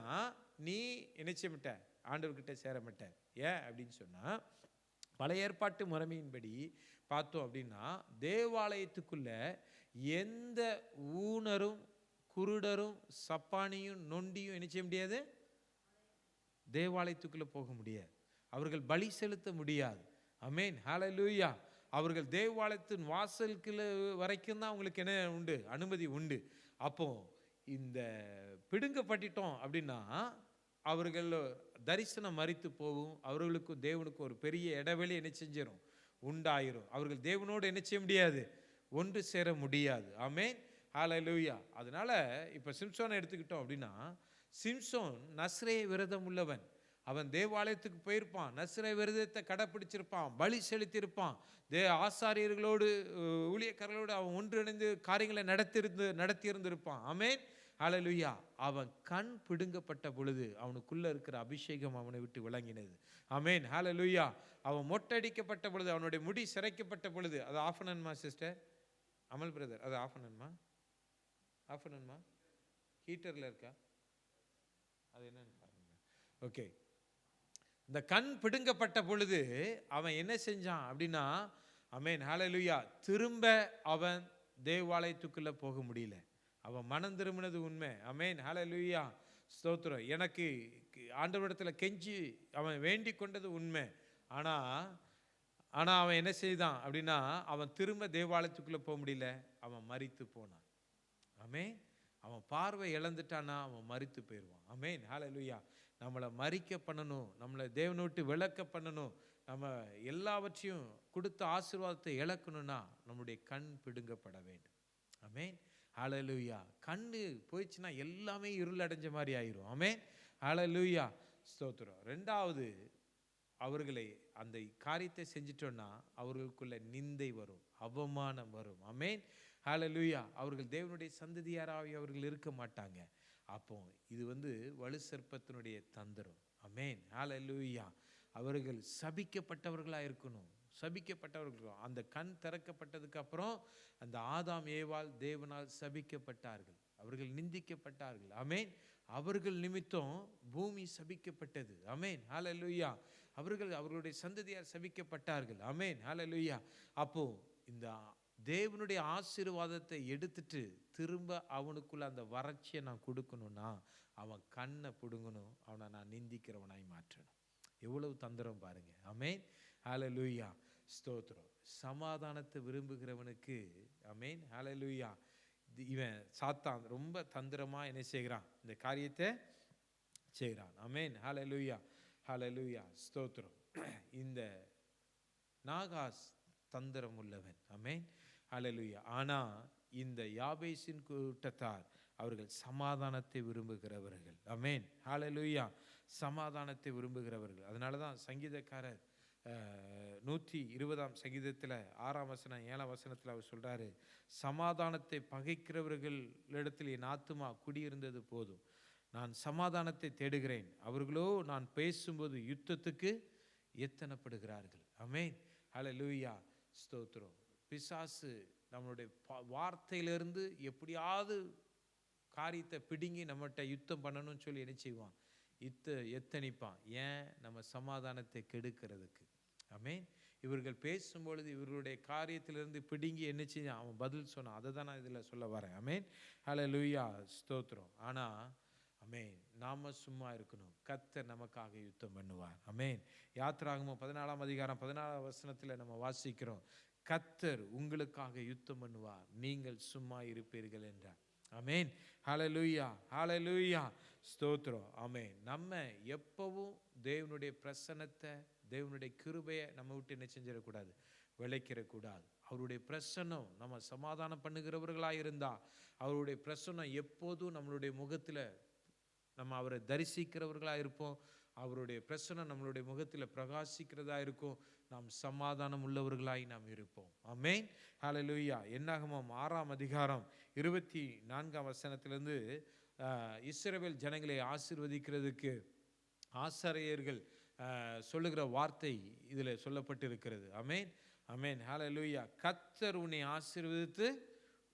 நீ நினைச்சமிட்ட ஆண்டவர்கிட்ட சேரமாட்ட. ஏன் அப்படின்னு சொன்னா பழைய ஏற்பாட்டு முறைமையின்படி பார்த்தோம் அப்படின்னா தேவாலயத்துக்குள்ள எந்த ஊனரும் குருடரும் சப்பானியும் நொண்டியும் என்ன செய்ய முடியாது, தேவாலயத்துக்குள்ள போக முடியாது. அவர்கள் பலி செலுத்த முடியாது. ஆமென், ஹல்லேலூயா. அவர்கள் தேவாலயத்தின் வாசலுக்கு வரைக்கும் தான் அவங்களுக்கு என்ன உண்டு, அனுமதி உண்டு. அப்போ இந்த பிடுங்கப்பட்டுட்டோம் அப்படின்னா அவர்கள் தரிசனம் மறித்து போகும். அவர்களுக்கு தேவனுக்கு ஒரு பெரிய இடைவெளி என்ன செஞ்சிடும், உண்டாயிரும். அவர்கள் தேவனோடு என்ன செய்ய முடியாது, ஒன்று சேர முடியாது. ஆமென், ஹல்லேலூயா. அதனால இப்போ சிம்சோனை எடுத்துக்கிட்டோம் அப்படின்னா சிம்சோன் நஸ்ரேய விரதம் உள்ளவன். அவன் தேவாலயத்துக்கு போயிருப்பான், நஸ்ரேய விரதத்தை கடைப்பிடிச்சிருப்பான், பலி செலுத்தியிருப்பான், ஆசாரியர்களோடு ஊழியக்காரர்களோடு அவன் ஒன்றிணைந்து காரியங்களை நடத்தியிருந்திருப்பான். ஆமென், ஹல்லேலூயா. அவன் கண் பிடுங்கப்பட்ட பொழுது அவனுக்குள்ள இருக்கிற அபிஷேகம் அவனை விட்டு விளங்கினது. ஆமென், ஹல்லேலூயா. அவன் மொட்டடிக்கப்பட்ட பொழுது, அவனுடைய முடி சிரைக்கப்பட்ட பொழுது, அது ஆஃபனன்மா சிஸ்டர் அமல் பிரதர், அது ஆஃபனன்மா ஹீட்டரில் இருக்கா, அது என்னன்னு பாருங்க. ஓகே, இந்த கண் பிடுங்கப்பட்ட பொழுது அவன் என்ன செஞ்சான் அப்படின்னா ஆமென், ஹல்லேலூயா, திரும்ப அவன் தேவாலயத்துக்குள்ள போக முடியல. அவன் மனம் திரும்பினது உண்மை. ஆமென், ஹல்லேலூயா, ஸ்தோத்திரம். எனக்கு ஆண்டவரிடத்தில் கெஞ்சி அவன் வேண்டிக் கொண்டது உண்மை. ஆனால் அவன் என்ன செய்தான் அப்படின்னா அவன் திரும்ப தேவாலயத்துக்குள்ளே போக முடியல. அவன் மரித்து போனான். ஆமென். அவன் பார்வை இழந்துட்டானா அவன் மரித்து போயிடுவான். ஆமென், ஹல்லேலூயா. நம்மளை மரிக்க பண்ணணும், நம்மளை தேவனை விட்டு விளக்க பண்ணணும், நம்ம எல்லாவற்றையும் கொடுத்த ஆசீர்வாதத்தை இழக்கணும்னா நம்முடைய கண் பிடுங்கப்பட வேண்டும். ஆமென், ஹல்லேலூயா. கண்ணு போயிடுச்சுன்னா எல்லாமே இருள் அடைஞ்ச மாதிரி ஆயிரும். ஆமென், ஹல்லேலூயா, ஸ்தோத்திரம். ரெண்டாவது, அவர்களை அந்த காரியத்தை செஞ்சிட்டோன்னா அவர்களுக்குள்ள நிந்தை வரும், அவமானம் வரும். ஆமென், ஹல்லேலூயா. அவர்கள் தேவனுடைய சந்ததியாராக அவர்கள் இருக்க மாட்டாங்க. அப்போ இது வலு சர்ப்பத்தினுடைய தந்திரம். ஆமென், ஹல்லேலூயா. அவர்கள் சபிக்கப்பட்டவர்களாக இருக்கணும், சபிக்கப்பட்டவர்கள். அந்த கண் திறக்கப்பட்டதுக்கு அப்புறம் அந்த ஆதாம் ஏவாள் தேவனால் சபிக்கப்பட்டார்கள், அவர்கள் நிந்திக்கப்பட்டார்கள். ஆமென். அவர்கள் நிமித்தம் பூமி சபிக்கப்பட்டது. ஆமென், ஹல்லேலூயா. அவர்களுடைய சந்ததியார் சபிக்கப்பட்டார்கள். ஆமென், ஹல்லேலூயா. அப்போ இந்த தேவனுடைய ஆசீர்வாதத்தை எடுத்துட்டு திரும்ப அவனுக்குள்ள அந்த வறட்சியை நான் கொடுக்கணும்னா அவன் கண்ணை பிடுங்கணும், அவனை நான் நிந்திக்கிறவனாய் மாற்றணும். எவ்வளவு தந்திரம் பாருங்க. ஆமென், ஹல்லேலூயா, ஸ்தோத்திரம். சமாதானத்தை விரும்புகிறவனுக்கு ஆமென், ஹல்லேலூயா, இவன் சாத்தான் ரொம்ப தந்திரமா என்ன செய்கிறான், இந்த காரியத்தை செய்கிறான். ஆமென், ஹல்லேலூயா, ஹல்லேலூயா, ஸ்தோத்திரம். இந்த நாகாஸ் தந்திரம் உள்ளவன். ஆமென், ஹல்லேலூயா. ஆனா இந்த யாபேசின் கூட்டத்தார் அவர்கள் சமாதானத்தை விரும்புகிறவர்கள். ஆமென், ஹல்லேலூயா, சமாதானத்தை விரும்புகிறவர்கள். அதனால தான் சங்கீதக்காரர் 120 சங்கீதத்தில் 6 வசனம் 7 வசனத்தில் அவர் சொல்றாரு, சமாதானத்தை பகைக்கிறவர்களிடத்தில் என் ஆத்துமா குடியிருந்தது போதும், நான் சமாதானத்தை தேடுகிறேன், அவர்களோ நான் பேசும்போது யுத்தத்துக்கு எத்தனப்படுகிறார்கள். ஆமென், ஹல்லேலூயா, ஸ்தோத்திரம். பிசாசு நம்மளுடைய வார்த்தையிலிருந்து எப்படியாவது காரியத்தை பிடுங்கி நம்மகிட்ட யுத்தம் பண்ணணும்னு சொல்லி என்ன செய்வான், எத்தனிப்பான். ஏன், நம்ம சமாதானத்தை கெடுக்கிறதுக்கு. ஆமென். இவர்கள் பேசும்பொழுது இவர்களுடைய காரியத்திலிருந்து பிடுங்கி என்ன செய்ய அவன் பதில் சொன்னான். அதை தான் நான் இதில் சொல்ல வரேன். ஆமென், ஹல்லேலூயா, ஸ்தோத்திரம். ஆனால் ஆமென், நாம சும்மா இருக்கணும், கர்த்தர் நமக்காக யுத்தம் பண்ணுவார். ஆமென். யாத்திராகமம் 14 அதிகாரம் 14 வசனத்தில் நம்ம வாசிக்கிறோம், கர்த்தர் உங்களுக்காக யுத்தம் பண்ணுவார், நீங்கள் சும்மா இருப்பீர்கள் என்றார். ஆமென், ஹல்லேலூயா, ஹல்லேலூயா, ஸ்தோத்திரம். ஆமென். நம்ம எப்பவும் தேவனுடைய பிரசன்னத்தை, தேவனுடைய கிருபையை நம்ம விட்டு என்ன செஞ்சிடக்கூடாது, விளைக்கிறக்கூடாது. அவருடைய பிரசன்னம், நம்ம சமாதானம் பண்ணுகிறவர்களாக இருந்தா அவருடைய பிரசன்னம் எப்போதும் நம்மளுடைய முகத்தில், நம்ம அவரை தரிசிக்கிறவர்களாக இருப்போம். அவருடைய பிரசன்னம் நம்மளுடைய முகத்தில் பிரகாசிக்கிறதா இருக்கும். நாம் சமாதானம் உள்ளவர்களாய் நாம் இருப்போம். ஆமென், ஹல்லேலூயா. என்னாகமம் 6ஆம் அதிகாரம் 24ஆம் வசனத்திலிருந்து இஸ்ரவேல் ஜனங்களை ஆசீர்வதிக்கிறதுக்கு ஆசாரியர்கள் சொல்லுகிற வார்த்தை இதில் சொல்லப்பட்டிருக்கிறது. ஆமென், ஆமென், ஹல்லேலூயா. கர்த்தர் உன்னை ஆசீர்வதித்து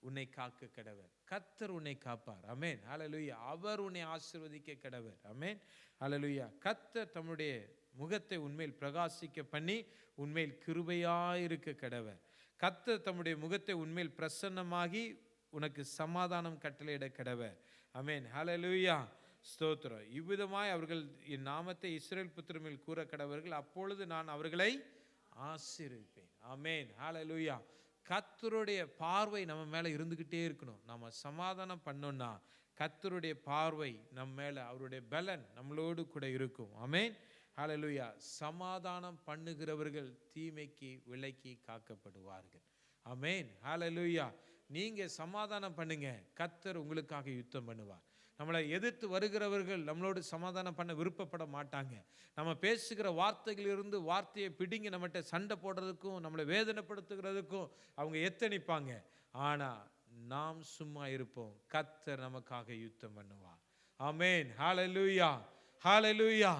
உன்னை காக்க கடவர். கர்த்தர் உன்னை காப்பார். ஆமென், ஹல்லேலூயா. அவர் உன்னை ஆசீர்வதிக்க கடவர். ஆமென், ஹல்லேலூயா. கர்த்தர் தம்முடைய முகத்தை உன்மேல் பிரகாசிக்க பண்ணி உன்மேல் கிருபையாயிருக்க கடவர். கர்த்தர் தம்முடைய முகத்தை உன்மேல் பிரசன்னமாகி உனக்கு சமாதானம் கட்டளையிட கடவர். ஆமென், ஹல்லேலூயா, ஸ்தோத்திரம். இவ்விதமாய் அவர்கள் என் நாமத்தை இஸ்ரவேல் புத்திரர் மேல் கூற கடவர்கள், அப்பொழுது நான் அவர்களை ஆசீர்வதிப்பேன். ஆமென், ஹல்லேலூயா. கர்த்தருடைய பார்வை நம்ம மேலே இருந்துக்கிட்டே இருக்கணும். நம்ம சமாதானம் பண்ணோம்னா கர்த்தருடைய பார்வை நம்ம மேலே, அவருடைய பலன் நம்மளோடு கூட இருக்கும். ஆமென், ஹல்லேலூயா. சமாதானம் பண்ணுகிறவர்கள் தீமைக்கு விலக்கி காக்கப்படுவார்கள். ஆமென், ஹல்லேலூயா. நீங்க சமாதானம் பண்ணுங்க, கர்த்தர் உங்களுக்காக யுத்தம் பண்ணுவார். நம்மளை எதிர்த்து வருகிறவர்கள் நம்மளோடு சமாதானம் பண்ண விருப்பப்பட மாட்டாங்க. நம்ம பேசுகிற வார்த்தைகளிலிருந்து வார்த்தையை பிடுங்கி நம்மகிட்ட சண்டை போடுறதுக்கும் நம்மளை வேதனைப்படுத்துகிறதுக்கும் அவங்க எத்தனிப்பாங்க. ஆனால் நாம் சும்மா இருப்போம், கர்த்தர் நமக்காக யுத்தம் பண்ணுவார். ஆமென், ஹல்லேலூயா, ஹல்லேலூயா.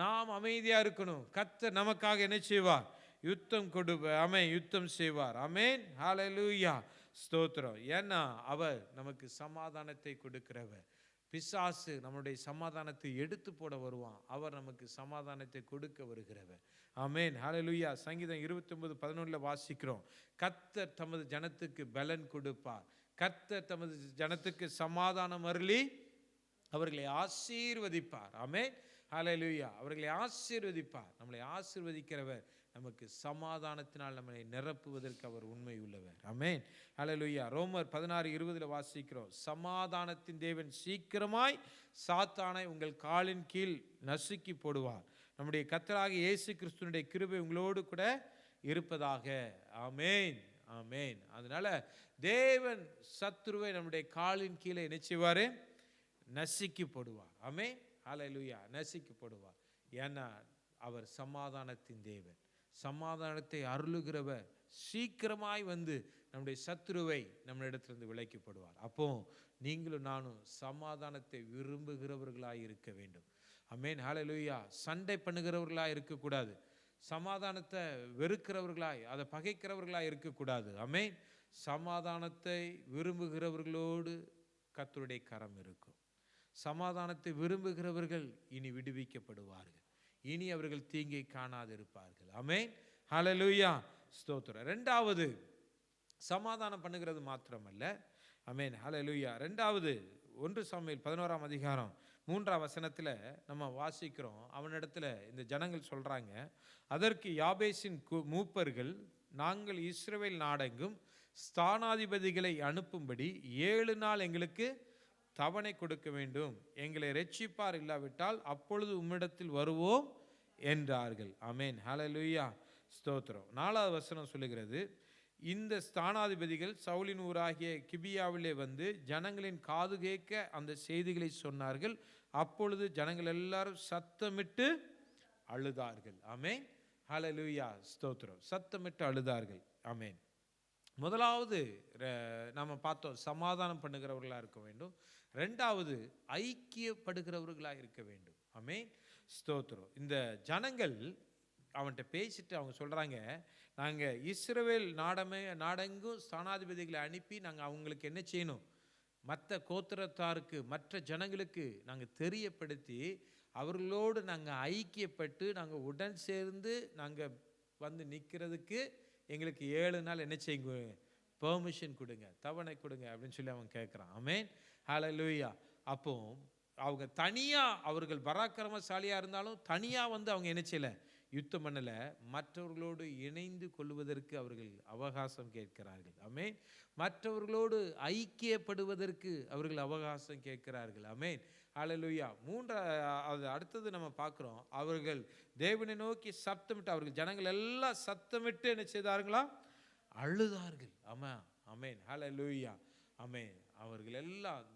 நாம் அமைதியாக இருக்கணும். கர்த்தர் நமக்காக என்ன செய்வார்? யுத்தம் கொடுப்பார். ஆமென், யுத்தம் செய்வார். ஆமென், ஹல்லேலூயா, ஸ்தோத்திரம். ஏன்னா அவர் நமக்கு சமாதானத்தை கொடுக்கிறவர். பிசாசு நம்முடைய சமாதானத்தை எடுத்து போட வருவான், அவர் நமக்கு சமாதானத்தை கொடுக்க வருகிறவர். ஆமென், ஹல்லேலூயா. சங்கீதம் 29:11 வாசிக்கிறோம், கர்த்தர் தமது ஜனத்துக்கு பலன் கொடுப்பார். கர்த்தர் தமது ஜனத்துக்கு சமாதானம் அருளி அவர்களை ஆசீர்வதிப்பார். ஆமென், ஹல்லேலூயா. அவர்களை ஆசீர்வதிப்பார். நம்மளை ஆசீர்வதிக்கிறவர் நமக்கு சமாதானத்தினால் நம்மை நிரப்புவதற்கு அவர் உண்மை உள்ளவர். ஆமென், ஹல்லேலூயா. ரோமர் 16:20 வாசிக்கிறோம், சமாதானத்தின் தேவன் சீக்கிரமாய் சாத்தானை உங்கள் காலின் கீழ் நசுக்கி போடுவார். நம்முடைய கர்த்தராகிய இயேசு கிறிஸ்துவினுடைய கிருபை உங்களோடு கூட இருப்பதாக. ஆமென், ஆமென். அதனால தேவன் சத்துருவை நம்முடைய காலின் கீழே என்ன செய்வார்? நசுக்கி போடுவார். ஆமென், ஹல்லேலூயா. நசுக்கி போடுவார். ஏன்னா அவர் சமாதானத்தின் தேவன், சமாதானத்தை அருளுகிறவர். சீக்கிரமாய் வந்து நம்முடைய சத்துருவை நம்மளிடத்திலிருந்து விலக்கிப்படுவார். அப்போ நீங்களும் நானும் சமாதானத்தை விரும்புகிறவர்களாய் இருக்க வேண்டும். ஆமென், ஹல்லேலூயா. சண்டை பண்ணுகிறவர்களாய் இருக்கக்கூடாது. சமாதானத்தை வெறுக்கிறவர்களாய், அதை பகைக்கிறவர்களாய் இருக்கக்கூடாது. ஆமென். சமாதானத்தை விரும்புகிறவர்களோடு கர்த்தருடைய கரம் இருக்கும். சமாதானத்தை விரும்புகிறவர்கள் இனி விடுவிக்கப்படுவார்கள். இனி அவர்கள் தீங்கை காணாதிருப்பார்கள். ஆமென், ஹல்லேலூயா, ஸ்தோத்திரம். ரெண்டாவது, சமாதானம் பண்ணுகிறது மாத்திரமல்ல. ஆமென், ஹல்லேலூயா. ரெண்டாவது 1 சாமுவேல் 11ஆம் அதிகாரம் 3ஆம் வசனத்தில் நம்ம வாசிக்கிறோம். அவனிடத்துல இந்த ஜனங்கள் சொல்றாங்க, அதற்கு யாபேசின் மூப்பர்கள், நாங்கள் இஸ்ரவேல் நாடெங்கும் ஸ்தானாதிபதிகளை அனுப்பும்படி 7 நாள் எங்களுக்கு தவணை கொடுக்க வேண்டும். எங்களை இரட்சிப்பார், இல்லாவிட்டால் அப்பொழுது உம்மிடத்தில் வருவோம் என்றார்கள். ஆமென், ஹல்லேலூயா, ஸ்தோத்திரம். 4ஆவது வசனம் சொல்லுகிறது, இந்த ஸ்தானாதிபதிகள் சவுலின் ஊராகிய கிபியாவிலே வந்து ஜனங்களின் காது கேட்க அந்த செய்திகளை சொன்னார்கள். அப்பொழுது ஜனங்கள் எல்லாரும் சத்தமிட்டு அழுதார்கள். ஆமென், ஹல்லேலூயா, ஸ்தோத்திரம். சத்தமிட்டு அழுதார்கள். ஆமென். முதலாவது நாம் பார்த்தோம், சமாதானம் பண்ணுகிறவர்களாக இருக்க வேண்டும். ரெண்டாவது, ஐக்கியப்படுகிறவர்களாக இருக்க வேண்டும். ஆமென், ஸ்தோத்திரம். இந்த ஜனங்கள் அவன்கிட்ட பேசிட்டு அவங்க சொல்கிறாங்க, நாங்கள் இஸ்ரவேல் நாடெங்கும் ஸ்தானாதிபதிகளை அனுப்பி நாங்கள் அவங்களுக்கு என்ன செய்யணும்? மற்ற கோத்திரத்தாருக்கு, மற்ற ஜனங்களுக்கு நாங்கள் தெரியப்படுத்தி அவர்களோடு நாங்கள் ஐக்கியப்பட்டு நாங்கள் உடன் சேர்ந்து நாங்கள் வந்து நிற்கிறதுக்கு எங்களுக்கு 7 நாள் என்ன செய்யுங்க, பெர்மிஷன் கொடுங்க, தவணை கொடுங்க அப்படின்னு சொல்லி அவன் கேட்குறான். ஆமென், ஹல்லேலூயா. அப்போ அவங்க தனியாக, அவர்கள் பராக்கிரமசாலியாக இருந்தாலும் தனியாக வந்து அவங்க என்ன செய்யலை, யுத்தம் பண்ணலை. மற்றவர்களோடு இணைந்து கொள்வதற்கு அவர்கள் அவகாசம் கேட்கிறார்கள். ஆமென். மற்றவர்களோடு ஐக்கியப்படுவதற்கு அவர்கள் அவகாசம் கேட்கிறார்கள். ஆமென், ஹல்லேலூயா. அது அடுத்தது நம்ம பார்க்குறோம், அவர்கள் தேவனை நோக்கி சத்தமிட்டு, அவர்கள் ஜனங்கள் எல்லாம் சத்தமிட்டு என்ன செய்தார்களா? அழுதார்கள். ஆமாம், ஆமென், ஹல்லேலூயா, ஆமென். அவர்கள் எல்லாம்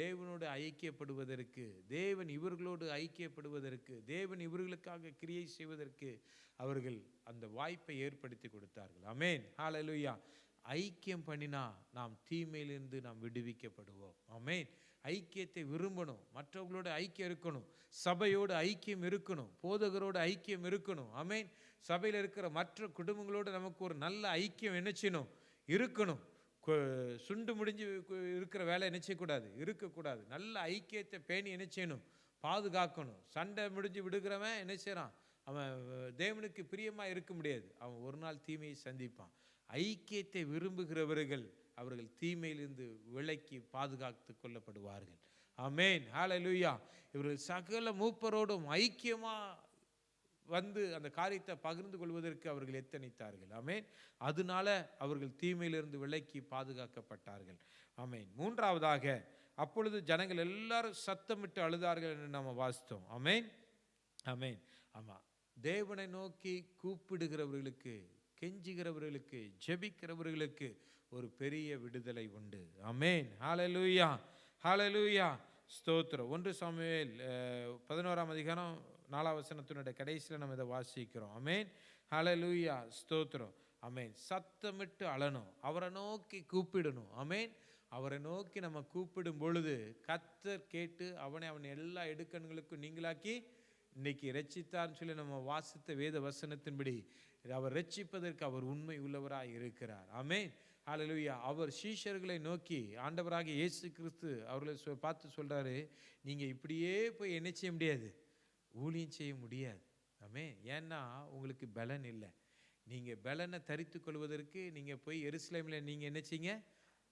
தேவனோடு ஐக்கியப்படுவதற்கு, தேவன் இவர்களோடு ஐக்கியப்படுவதற்கு, தேவன் இவர்களுக்காக கிரியை செய்வதற்கு அவர்கள் அந்த வாய்ப்பை ஏற்படுத்தி கொடுத்தார்கள். ஆமென், ஹல்லேலூயா. ஐக்கியம் பண்ணினா நாம் தீமையிலிருந்து நாம் விடுவிக்கப்படுவோம். ஆமென். ஐக்கியத்தை விரும்பணும், மற்றவங்களோட ஐக்கியம் இருக்கணும், சபையோடு ஐக்கியம் இருக்கணும், போதகரோடு ஐக்கியம் இருக்கணும். ஆமென். சபையில் இருக்கிற மற்ற குடும்பங்களோடு நமக்கு ஒரு நல்ல ஐக்கியம் என்ன செய்யணும்? இருக்கணும். சுண்டு முடிஞ்சு இருக்கிற வேலை என்ன செய்யக்கூடாது? இருக்கக்கூடாது. நல்ல ஐக்கியத்தை பேணி என்ன செய்யணும்? பாதுகாக்கணும். சண்டை முடிஞ்சு விடுகிறவன் என்ன செய்கிறான்? அவன் தேவனுக்கு பிரியமாக இருக்க முடியாது. அவன் ஒரு நாள் தீமையை சந்திப்பான். ஐக்கியத்தை விரும்புகிறவர்கள் அவர்கள் தீமையிலிருந்து விலக்கி பாதுகாத்து கொள்ளப்படுவார்கள். ஆமென், ஹல்லேலூயா. இவர்கள் சகல மூப்பரோடும் ஐக்கியமா வந்து அந்த காரியத்தை பகிர்ந்து கொள்வதற்கு அவர்கள் எத்தனித்தார்கள். ஆமென். அதனால அவர்கள் தீமையிலிருந்து விலக்கி பாதுகாக்கப்பட்டார்கள். ஆமென். மூன்றாவதாக, அப்பொழுது ஜனங்கள் எல்லாரும் சத்தமிட்டு அழுதார்கள் என்று நாம் வாசித்தோம். ஆமென், ஆமென். ஆமா, தேவனை நோக்கி கூப்பிடுகிறவர்களுக்கு, கெஞ்சுகிறவர்களுக்கு, ஜெபிக்கிறவர்களுக்கு ஒரு பெரிய விடுதலை உண்டு. ஆமென், ஹல்லேலூயா, ஹல்லேலூயா, ஸ்தோத்திரம். 1 சாமுவேல் 11ஆம் அதிகாரம் 4ஆம் வசனத்தினுடைய கடைசியில் நம்ம இதை வாசிக்கிறோம். ஆமென், ஹல்லேலூயா, ஸ்தோத்திரம். ஆமென். சத்தமிட்டு அழணும், அவரை நோக்கி கூப்பிடணும். ஆமென். அவரை நோக்கி நம்ம கூப்பிடும் பொழுது கர்த்தர் கேட்டு அவன் எல்லா இடுக்கண்களுக்கும் நீங்களாக்கி இன்னைக்கு ரட்சித்தார்னு சொல்லி நம்ம வாசித்த வேத வசனத்தின்படி அவர் ரட்சிப்பதற்கு அவர் உண்மை உள்ளவராய் இருக்கிறார். ஆமென், ஹல்லேலூயா. அவர் சீஷர்களை நோக்கி, ஆண்டவராக இயேசு கிறிஸ்து அவர்களை பார்த்து சொல்றாரு, நீங்க இப்படியே போய் என்ன செய்ய முடியாது? ஊழியம் செய்ய முடியாது. ஆமென். ஏன்னா உங்களுக்கு பலன் இல்லை. நீங்க பலனை தரித்து கொள்வதற்கு நீங்க போய் எருசலேமில் நீங்க என்ன செய்யுங்க?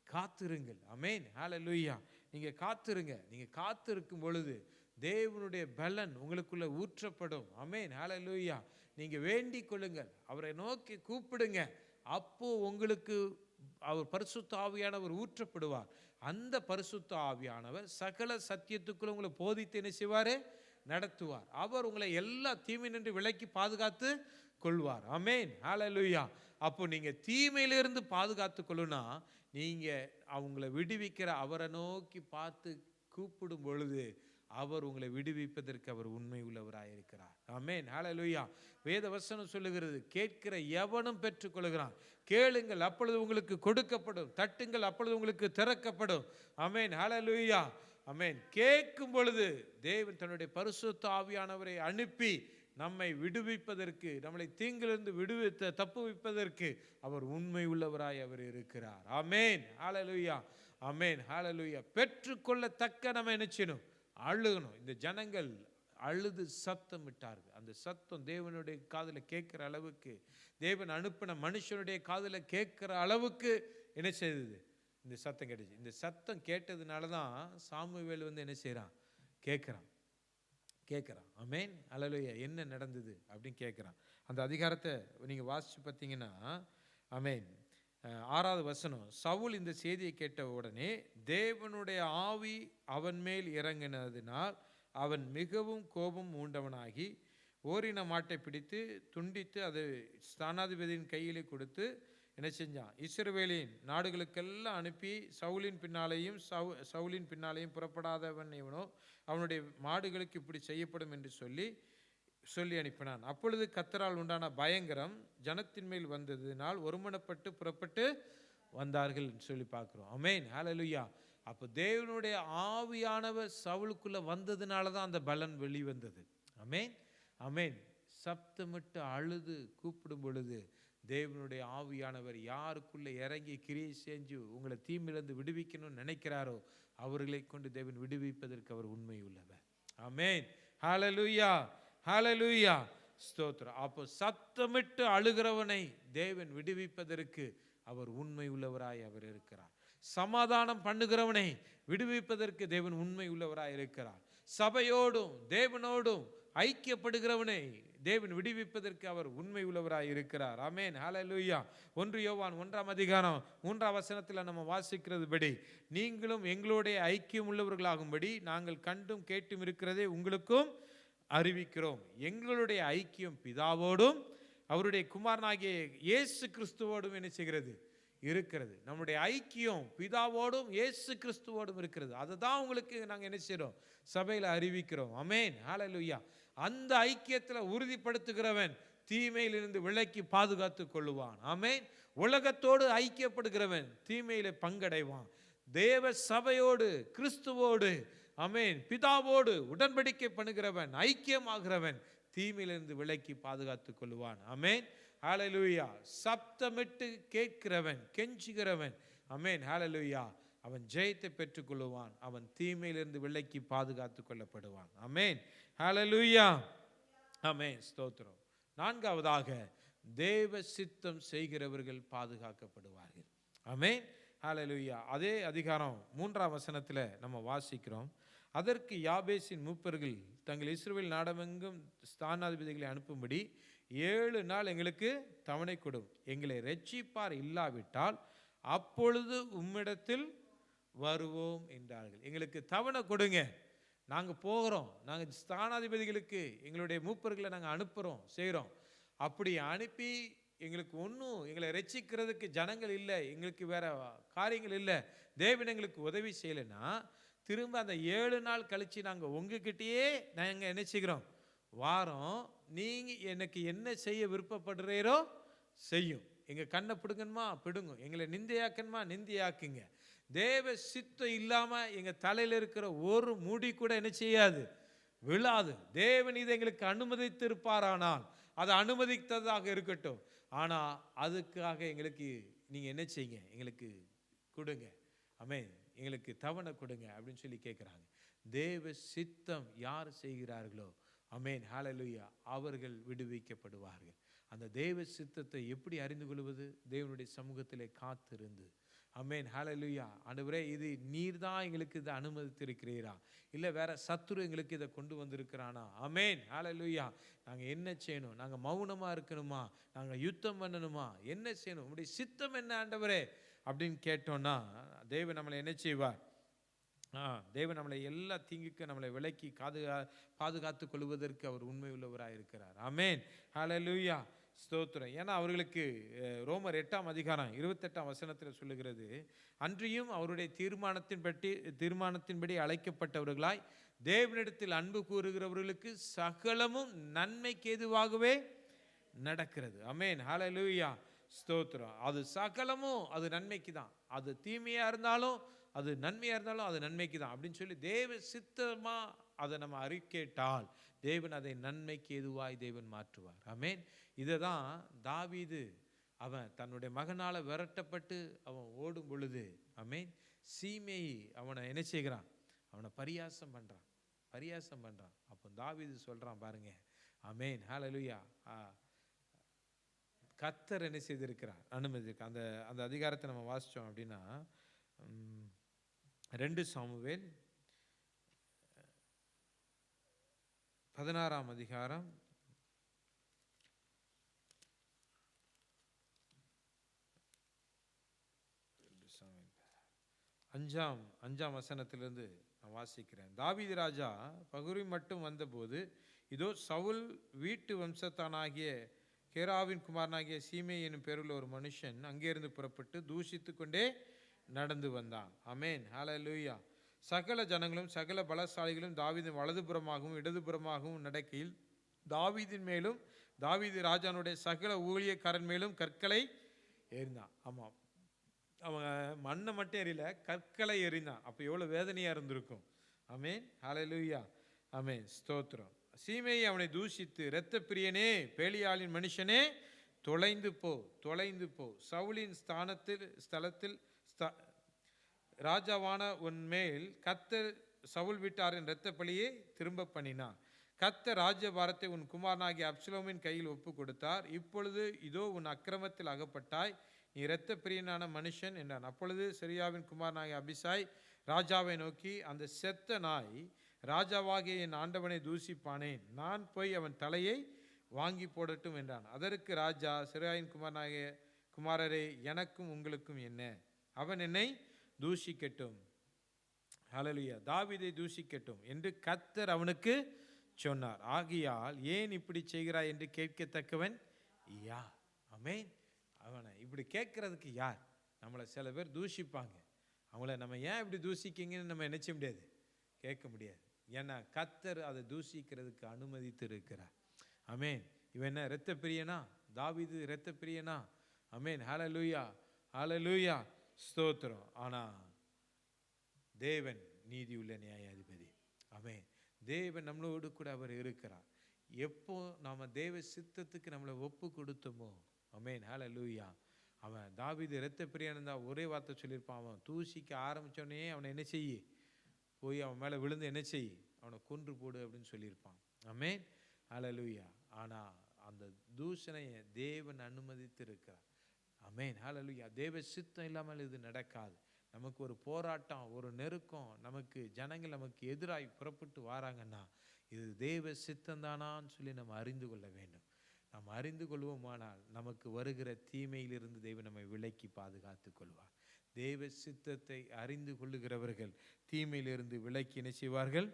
காத்திருங்கள். ஆமென், ஹல்லேலூயா. நீங்க காத்திருங்க. நீங்க காத்திருக்கும் பொழுது தேவனுடைய பலன் உங்களுக்குள்ள ஊற்றப்படும். ஆமென், ஹல்லேலூயா. நீங்க வேண்டிக் கொள்ளுங்கள், அவரை நோக்கி கூப்பிடுங்க. அப்போ உங்களுக்கு அவர் பரிசுத்த ஆவியானவர் ஊற்றப்படுவார். அந்த பரிசுத்த ஆவியானவர் சகல சத்தியத்துக்குள்ள உங்களை போதித்து என்ன செய்வாரு? நடத்துவார். அவர் உங்களை எல்லா தீமை நின்று விலக்கி பாதுகாத்து கொள்வார். ஆமென், ஹல்லேலூயா. அப்போ நீங்க தீமையிலிருந்து பாதுகாத்து கொள்ளுனா, நீங்க அவங்களை விடுவிக்கிற அவரை நோக்கி பார்த்து கூப்பிடும் பொழுது அவர் உங்களை விடுவிப்பதற்கு அவர் உண்மை உள்ளவராயிருக்கிறார். ஆமென், ஹல்லேலூயா. வேத வசனம் சொல்லுகிறது, கேட்கிற எவனும் பெற்றுக்கொள்கிறான். கேளுங்கள், அப்பொழுது உங்களுக்கு கொடுக்கப்படும். தட்டுங்கள், அப்பொழுது உங்களுக்கு திறக்கப்படும். ஆமென், ஹல்லேலூயா. ஆமென். கேட்கும் பொழுது தேவன் தன்னுடைய பரிசுத்த ஆவியானவரை அனுப்பி நம்மை விடுவிப்பதற்கு, நம்மளை தீங்கிலிருந்து விடுவித்த தப்புவிப்பதற்கு அவர் உண்மை உள்ளவராய் அவர் இருக்கிறார். ஆமென், ஹல்லேலூயா, ஆமென், ஹல்லேலூயா. பெற்றுக்கொள்ளத்தக்க நம்ம என்ன செய்யணும்? அழுகணும். இந்த ஜனங்கள் அழுது சத்தம் விட்டார்கள். அந்த சத்தம் தேவனுடைய காதில் கேட்கிற அளவுக்கு, தேவன் அனுப்பின மனுஷனுடைய காதில் கேட்கிற அளவுக்கு என்ன செய்தது? இந்த சத்தம் கேட்டுச்சு. இந்த சத்தம் கேட்டதுனால தான் சாமுவேல் வந்து என்ன செய்கிறான்? கேட்குறான். ஆமென், ஹல்லேலூயா. என்ன நடந்தது அப்படின்னு கேட்குறான். அந்த அதிகாரத்தை நீங்கள் வாசித்து பார்த்தீங்கன்னா, ஆமென், 6வது வசனம், சவுல் இந்த செய்தியை கேட்ட உடனே தேவனுடைய ஆவி அவன் மேல் இறங்கினதினால் அவன் மிகவும் கோபம் மூண்டவனாகி ஓரின மாட்டை பிடித்து துண்டித்து அது ஸ்தானாதிபதியின் கையிலே கொடுத்து என்ன செஞ்சான்? இஸ்ரவேலின் நாடுகளுக்கெல்லாம் அனுப்பி சவுலின் பின்னாலேயும் புறப்படாதவன் இவனோ அவனுடைய மாடுகளுக்கு இப்படி செய்யப்படும் என்று சொல்லி அனுப்பினான். அப்பொழுது கர்த்தரால் உண்டான பயங்கரம் ஜனத்தின் மேல் வந்ததினால் ஒருமனப்பட்டு புறப்பட்டு வந்தார்கள் சொல்லி பார்க்கிறோம். ஆமென், ஹல்லேலூயா. அப்போ தேவனுடைய ஆவியானவர் சவுலுக்குள்ள வந்ததுனால தான் அந்த பலன் வெளிவந்தது. ஆமென், ஆமென். சப்தமிட்டு அழுது கூப்பிடும் பொழுது தேவனுடைய ஆவியானவர் யாருக்குள்ள இறங்கி கிரியை செஞ்சு உங்களை தீமிலிருந்து விடுவிக்கணும்னு நினைக்கிறாரோ அவர்களை கொண்டு தேவன் விடுவிப்பதற்கு அவர் உண்மை உள்ளவர். ஆமென், ஹல்லேலூயா, ஹல்லேலூயா, ஸ்தோத்திரம். அப்போ சத்தமிட்டு அழுகிறவனை தேவன் விடுவிப்பதற்கு அவர் உண்மை உள்ளவராய் அவர் இருக்கிறார். சமாதானம் பண்ணுகிறவனை விடுவிப்பதற்கு தேவன் உண்மை உள்ளவராய் இருக்கிறார். சபையோடும் தேவனோடும் ஐக்கியப்படுகிறவனை தேவன் விடுவிப்பதற்கு அவர் உண்மை உள்ளவராய் இருக்கிறார். ஆமென், ஹல்லேலூயா. 1 யோவான் 1ஆம் அதிகாரம் 3ஆம் வசனத்தில் நம்ம வாசிக்கிறதுபடி, நீங்களும் எங்களுடைய ஐக்கியம் உள்ளவர்களாகும்படி நாங்கள் கண்டும் கேட்டும் இருக்கிறதே உங்களுக்கும் அறிவிக்கிறோம். எங்களுடைய ஐக்கியம் பிதாவோடும் அவருடைய குமாரனாகிய இயேசு கிறிஸ்துவோடும் என்ன செய்கிறது? இருக்கிறது. நம்முடைய ஐக்கியம் பிதாவோடும் இயேசு கிறிஸ்துவோடும் இருக்கிறது. அதுதான் உங்களுக்கு நாங்கள் என்ன செய்கிறோம்? சபையில் அறிவிக்கிறோம். ஆமென், ஹல்லேலூயா. அந்த ஐக்கியத்தில் உறுதிப்படுத்துகிறவன் தீமையிலிருந்து விலக்கி பாதுகாத்து கொள்ளுவான். ஆமென். உலகத்தோடு ஐக்கியப்படுகிறவன் தீமையில பங்கடைவான். தேவ சபையோடு கிறிஸ்துவோடு ஆமென் பிதாவோடு உடன்படிக்கை பண்ணுகிறவன் ஐக்கியமாகிறவன் தீமையிலிருந்து விலக்கி பாதுகாத்து கொள்ளுவான். ஆமென், ஹல்லேலூயா. சப்தமிட்டு கேட்கிறவன் கெஞ்சுகிறவன் ஆமென், ஹல்லேலூயா, அவன் ஜெயத்தை பெற்றுக் கொள்ளுவான். அவன் தீமையிலிருந்து விலக்கி பாதுகாத்து கொள்ளப்படுவான். ஆமென், ஹல்லேலூயா. ஆமென், ஸ்தோத்திரம். நான்காவதாக, தேவ சித்தம் செய்கிறவர்கள் பாதுகாக்கப்படுவார்கள். ஆமென், ஹல்லேலூயா. அதே அதிகாரம் 3ஆம் வசனத்தில் நம்ம வாசிக்கிறோம். அதற்கு யாபேசின் மூப்பர்கள் தங்கள் இஸ்ரவேல் நாடெங்கும் ஸ்தானாதிபதிகளை அனுப்பும்படி 7 நாள் எங்களுக்கு தவணை கொடும். எங்களை இரட்சிப்பார் இல்லாவிட்டால் அப்பொழுது உம்மிடத்தில் வருவோம் என்றார்கள். எங்களுக்கு தவணை கொடுங்க, நாங்கள் போகிறோம், நாங்கள் ஸ்தானாதிபதிகளுக்கு எங்களுடைய மூப்பர்களை நாங்கள் அனுப்புகிறோம் செய்கிறோம். அப்படி அனுப்பி எங்களுக்கு ஒன்றும் எங்களை ரட்சிக்கிறதுக்கு ஜனங்கள் இல்லை, எங்களுக்கு வேற காரியங்கள் இல்லை, தேவன் எங்களுக்கு உதவி செய்யலைன்னா திரும்ப அந்த 7 நாள் கழித்து நாங்கள் உங்ககிட்டயே நாங்கள் என்ன செய்கிறோம்? வாரோம். நீங்கள் எனக்கு என்ன செய்ய விருப்பப்படுறீரோ செய்யும். எங்கள் கண்ணை பிடுங்கணுமா பிடுங்க, எங்களை நிந்தையாக்கணுமா நிந்தையாக்குங்க. தேவ சித்தம் இல்லாமல் எங்கள் தலையில் இருக்கிற ஒரு முடி கூட என்ன செய்யாது? விழாது. தேவன் இதை எங்களுக்கு அனுமதித்திருப்பாரானால் அதை அனுமதித்ததாக இருக்கட்டும். ஆனால் அதுக்காக எங்களுக்கு நீங்கள் என்ன செய்யுங்க? எங்களுக்கு கொடுங்க. ஆமென், எங்களுக்கு தவணை கொடுங்க அப்படின்னு சொல்லி கேட்குறாங்க. தேவ சித்தம் யார் செய்கிறார்களோ ஆமென், ஹல்லேலூயா, அவர்கள் விடுவிக்கப்படுவார்கள். அந்த தேவ சித்தத்தை எப்படி அறிந்து கொள்வது? தேவனுடைய சமூகத்திலே காத்திருந்து ஆமென், ஹல்லேலூயா. ஆண்டவரே, இது நீர் தான் எங்களுக்கு இதை அனுமதித்திருக்கிறீரா, இல்லை வேற சத்துரு எங்களுக்கு இதை கொண்டு வந்திருக்கிறானா? ஆமென், ஹல்லேலூயா. நாங்கள் என்ன செய்யணும்? நாங்கள் மௌனமாக இருக்கணுமா? நாங்கள் யுத்தம் பண்ணணுமா? என்ன செய்யணும்? உங்களுடைய சித்தம் என்ன ஆண்டவரே அப்படின்னு கேட்டோன்னா தேவன் நம்மளை என்ன செய்வார்? தேவன் நம்மளை எல்லா தீங்குக்கு நம்மளை விலக்கி பாதுகாத்து கொள்வதற்கு அவர் உண்மை உள்ளவராக இருக்கிறார். ஆமென், ஹல்லேலூயா, ஸ்தோத்திரம். ஏன்னா அவர்களுக்கு ரோமர் 8ஆம் அதிகாரம் 28ஆம் வசனத்தில் சொல்லுகிறது, அன்றியும் அவருடைய தீர்மானத்தின்படி அழைக்கப்பட்டவர்களாய் தேவனிடத்தில் அன்பு கூறுகிறவர்களுக்கு சகலமும் நன்மைக்கு ஏதுவாகவே நடக்கிறது. ஆமென், ஹல்லேலூயா, ஸ்தோத்திரம். அது சகலமும் அது நன்மைக்கு தான். அது தீமையா இருந்தாலும் அது நன்மையா இருந்தாலும் அது நன்மைக்கு தான் அப்படின்னு சொல்லி தேவ சித்தமா அதை நம்ம அறிக்கையிட்டால் தேவன் அதை நன்மைக்கு எதுவாய் தேவன் மாற்றுவார். ஆமென். இதை தான் தாவீது அவன் தன்னுடைய மகனால் விரட்டப்பட்டு அவன் ஓடும் பொழுது ஆமென், சீமேயி அவனை என்ன செய்கிறான்? அவனை பரியாசம் பண்ணுறான். அப்போ தாவீது சொல்கிறான் பாருங்க, ஆமென், ஹல்லேலூயா, கர்த்தர் என்ன செய்திருக்கிறார்? அனுமதிக்கிறார். அந்த அதிகாரத்தை நம்ம வாசித்தோம் அப்படின்னா 2 சாமுவேல் 16ஆம் அதிகாரம் 5ஆம் வசனத்திலிருந்து நான் வாசிக்கிறேன். தாவீது ராஜா பகுரி மட்டும் வந்தபோது இதோ சவுல் வீட்டு வம்சத்தானாகிய கேராவின் குமாரனாகிய சீமே என்னும் பேருள்ள ஒரு மனுஷன் அங்கேருந்து புறப்பட்டு தூஷித்து கொண்டே நடந்து வந்தான். ஆமென், ஹல்லேலூயா. சகல ஜனங்களும் சகல பலசாலிகளும் தாவீதின் வலதுபுறமாகவும் இடதுபுறமாகவும் நடக்கையில் தாவீதின் மேலும் தாவீது ராஜானுடைய சகல ஊழியக்காரன் மேலும் கற்களை எறிந்தான். ஆமாம், அவன் மண்ணை மட்டும் எறியல, கற்களை எறிந்தான். அப்போ எவ்வளோ வேதனையாக இருந்திருக்கும். ஆமென், ஹல்லேலூயா, ஆமென், ஸ்தோத்திரம். சீமேயி அவனை தூஷித்து, இரத்த பிரியனே, பேலியாளின் மனுஷனே, தொலைந்து போ, சவுலின் ஸ்தலத்தில் ராஜாவான உன் மேல் கர்த்தர் சவுல் வீட்டாரின் இரத்த பலியை திரும்ப பண்ணினார். கர்த்தர் ராஜ்யபாரத்தை உன் குமாரனாகிய அப்சலோமின் கையில் ஒப்பு கொடுத்தார். இப்பொழுது இதோ உன் அக்கிரமத்தில் அகப்பட்டாய், நீ இரத்த பிரியனான மனுஷன் என்றான். அப்பொழுது செரியாவின் குமாரனாகிய அபிசாய் ராஜாவை நோக்கி, அந்த செத்த நாய் ராஜாவாகிய என் ஆண்டவனை தூஷிப்பானேன், நான் போய் அவன் தலையை வாங்கி போடட்டும் என்றான். அதற்கு ராஜா, செரியாவின் குமாரரே, எனக்கும் உங்களுக்கும் என்ன? அவன் என்னை தூஷிக்கட்டும், ஹல்லேலூயா, தாவீதை தூஷிக்கட்டும் என்று கர்த்தர் அவனுக்கு சொன்னார். ஆகையால் ஏன் இப்படி செய்கிறாய் என்று கேட்கத்தக்கவன் யார்? ஆமென். அவனை இப்படி கேட்கறதுக்கு யார்? நம்மளை சில பேர் தூஷிப்பாங்க. அவங்கள நம்ம ஏன் இப்படி தூஷிக்கிங்கன்னு நம்ம நினைச்ச முடியாது, கேட்க முடியாது. ஏன்னா கர்த்தர் அதை தூஷிக்கிறதுக்கு அனுமதித்து இருக்கிறார். ஆமென். இவன் என்ன இரத்த பிரியனா? தாவீது இரத்த பிரியனா? ஆமென். ஹல்லேலூயா, ஹல்லேலூயா, ஸ்தோத்திரம். ஆனா தேவன் நீதியுள்ள நியாயாதிபதி. ஆமென். தேவன் நம்மளோடு கூட அவர் இருக்கிறார். எப்போ நாம தேவ சித்தத்துக்கு நம்மளை ஒப்பு கொடுத்தோமோ, ஆமென், ஹல்லேலூயா. அவன் தாவீது இரத்த பிரியன் தான் ஒரே வார்த்தை சொல்லியிருப்பான். அவன் தூஷிக்க ஆரம்பிச்சோடனே அவனை என்ன செய்யி, போய் அவன் மேலே விழுந்து என்ன செய், அவனை கொன்று போடு அப்படின்னு சொல்லியிருப்பான். ஆமென், ஹல்லேலூயா. ஆனால் அந்த தூஷணையை தேவன் அனுமதித்து இருக்கிறார். ஆமென், ஹல்லேலூயா. தேவ சித்தம் இல்லாமல் இது நடக்காது. நமக்கு ஒரு போராட்டம், ஒரு நெருக்கம், நமக்கு ஜனங்கள் நமக்கு எதிராய் புறப்பட்டு வாராங்கன்னா இது தேவ சித்தம் தானான்னு சொல்லி நம்ம அறிந்து கொள்ள வேண்டும். நாம் அறிந்து கொள்வோமானால் நமக்கு வருகிற தீமையிலிருந்து தேவன் நம்மை விலக்கி பாதுகாத்து கொள்வார். தேவ சித்தத்தை அறிந்து கொள்ளுகிறவர்கள் தீமையிலிருந்து விலக்கி என்ன செய்வார்கள்?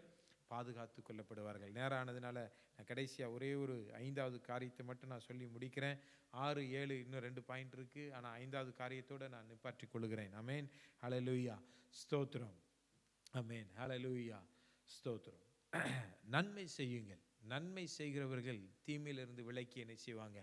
பாதுகாத்து கொள்ளப்படுவார்கள். நேரானதுனால நான் கடைசியாக ஒரே ஒரு 5வது காரியத்தை மட்டும் நான் சொல்லி முடிக்கிறேன். 6, 7 இன்னும் 2 பாயிண்ட் இருக்குது. ஆனால் 5வது காரியத்தோடு நான் நிப்பாற்றி கொள்கிறேன். ஆமென், ஹல்லேலூயா, ஸ்தோத்திரம். ஆமென், ஹல்லேலூயா, ஸ்தோத்திரம். நன்மை செய்யுங்கள். நன்மை செய்கிறவர்கள் தீமையிலிருந்து விலக்கி என்ன செய்வாங்க?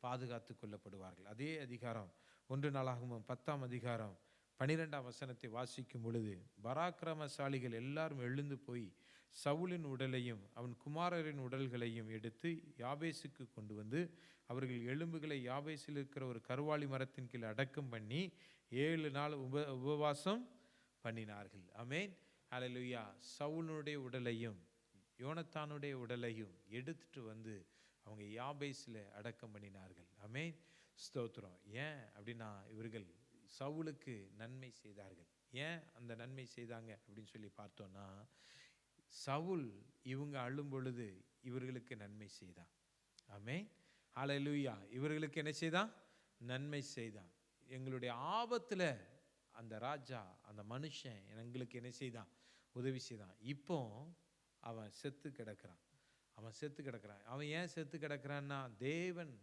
பாதுகாத்து கொள்ளப்படுவார்கள். அதே அதிகாரம் 1 நாளாகமம் 10ஆம் அதிகாரம் 12ஆம் வசனத்தை வாசிக்கும் பொழுது, பராக்கிரமசாலிகள் எல்லாரும் எழுந்து போய் சவுலின் உடலையும் அவன் குமாரரின் உடல்களையும் எடுத்து யாபேசுக்கு கொண்டு வந்து அவர்கள் எலும்புகளை யாபேசில் இருக்கிற ஒரு கருவாளி மரத்தின் கீழ் அடக்கம் பண்ணி 7 நாள் உபவாசம் பண்ணினார்கள். ஆமென், ஹல்லேலூயா. சவுலுடைய உடலையும் யோனத்தானுடைய உடலையும் எடுத்துட்டு வந்து அவங்க யாபேசில் அடக்கம் பண்ணினார்கள். ஆமென், ஸ்தோத்திரம். ஏன் அப்படின்னா இவர்கள் சவுலுக்கு நன்மை செய்தார்கள். ஏன் அந்த நன்மை செய்தாங்க அப்படின்னு சொல்லி பார்த்தோன்னா, சவுல் இவங்க அழும் பொழுது இவர்களுக்கு நன்மை செய்தான். ஆமென், ஹல்லேலூயா. இவர்களுக்கு என்ன செய்தான்? நன்மை செய்தான். எங்களுடைய ஆபத்தில் அந்த ராஜா, அந்த மனுஷன் எங்களுக்கு என்ன செய்தான்? உதவி செய்தான். இப்போ அவன் செத்து கிடக்கிறான். அவன் ஏன் செத்து கிடக்கிறான்னா, தேவன்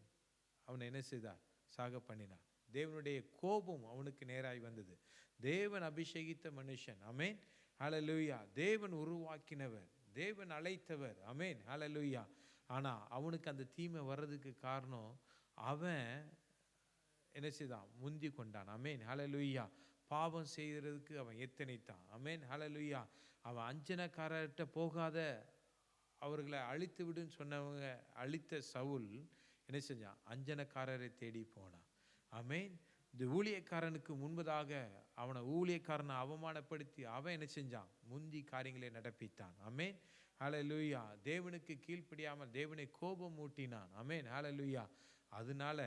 அவனை என்ன செய்தார்? சாக பண்ணினார். தேவனுடைய கோபம் அவனுக்கு நேராய் வந்தது. தேவன் அபிஷேகித்த மனுஷன். ஆமென், ஹல்லேலூயா. தேவன் உருவாக்கினவர், தேவன் அழைத்தவர். ஆமென், ஹல்லேலூயா. ஆனால் அவனுக்கு அந்த தீமை வர்றதுக்கு காரணம் அவன் என்ன செய்தான்? முந்தி கொண்டான். ஆமென், ஹல்லேலூயா. பாவம் செய்கிறதுக்கு அவன் எத்தனைத்தான். ஆமென், ஹல்லேலூயா. அவன் அஞ்சனக்காரர்கிட்ட போகாத, அவர்களை அழித்து விடுன்னு சொன்னவங்க அழித்த சவுல் என்ன செஞ்சான்? அஞ்சனக்காரரை தேடி போனான். ஆமென். இந்த ஊழியக்காரனுக்கு முன்பதாக அவனை ஊழியக்காரனை அவமானப்படுத்தி அவன் என்ன செஞ்சான்? முந்தி காரியங்களை நடப்பித்தான். ஆமென், ஹல்லேலூயா. தேவனுக்கு கீழ்ப்படியாமல் தேவனை கோபம் ஊட்டினான். ஆமென், ஹல்லேலூயா. அதனால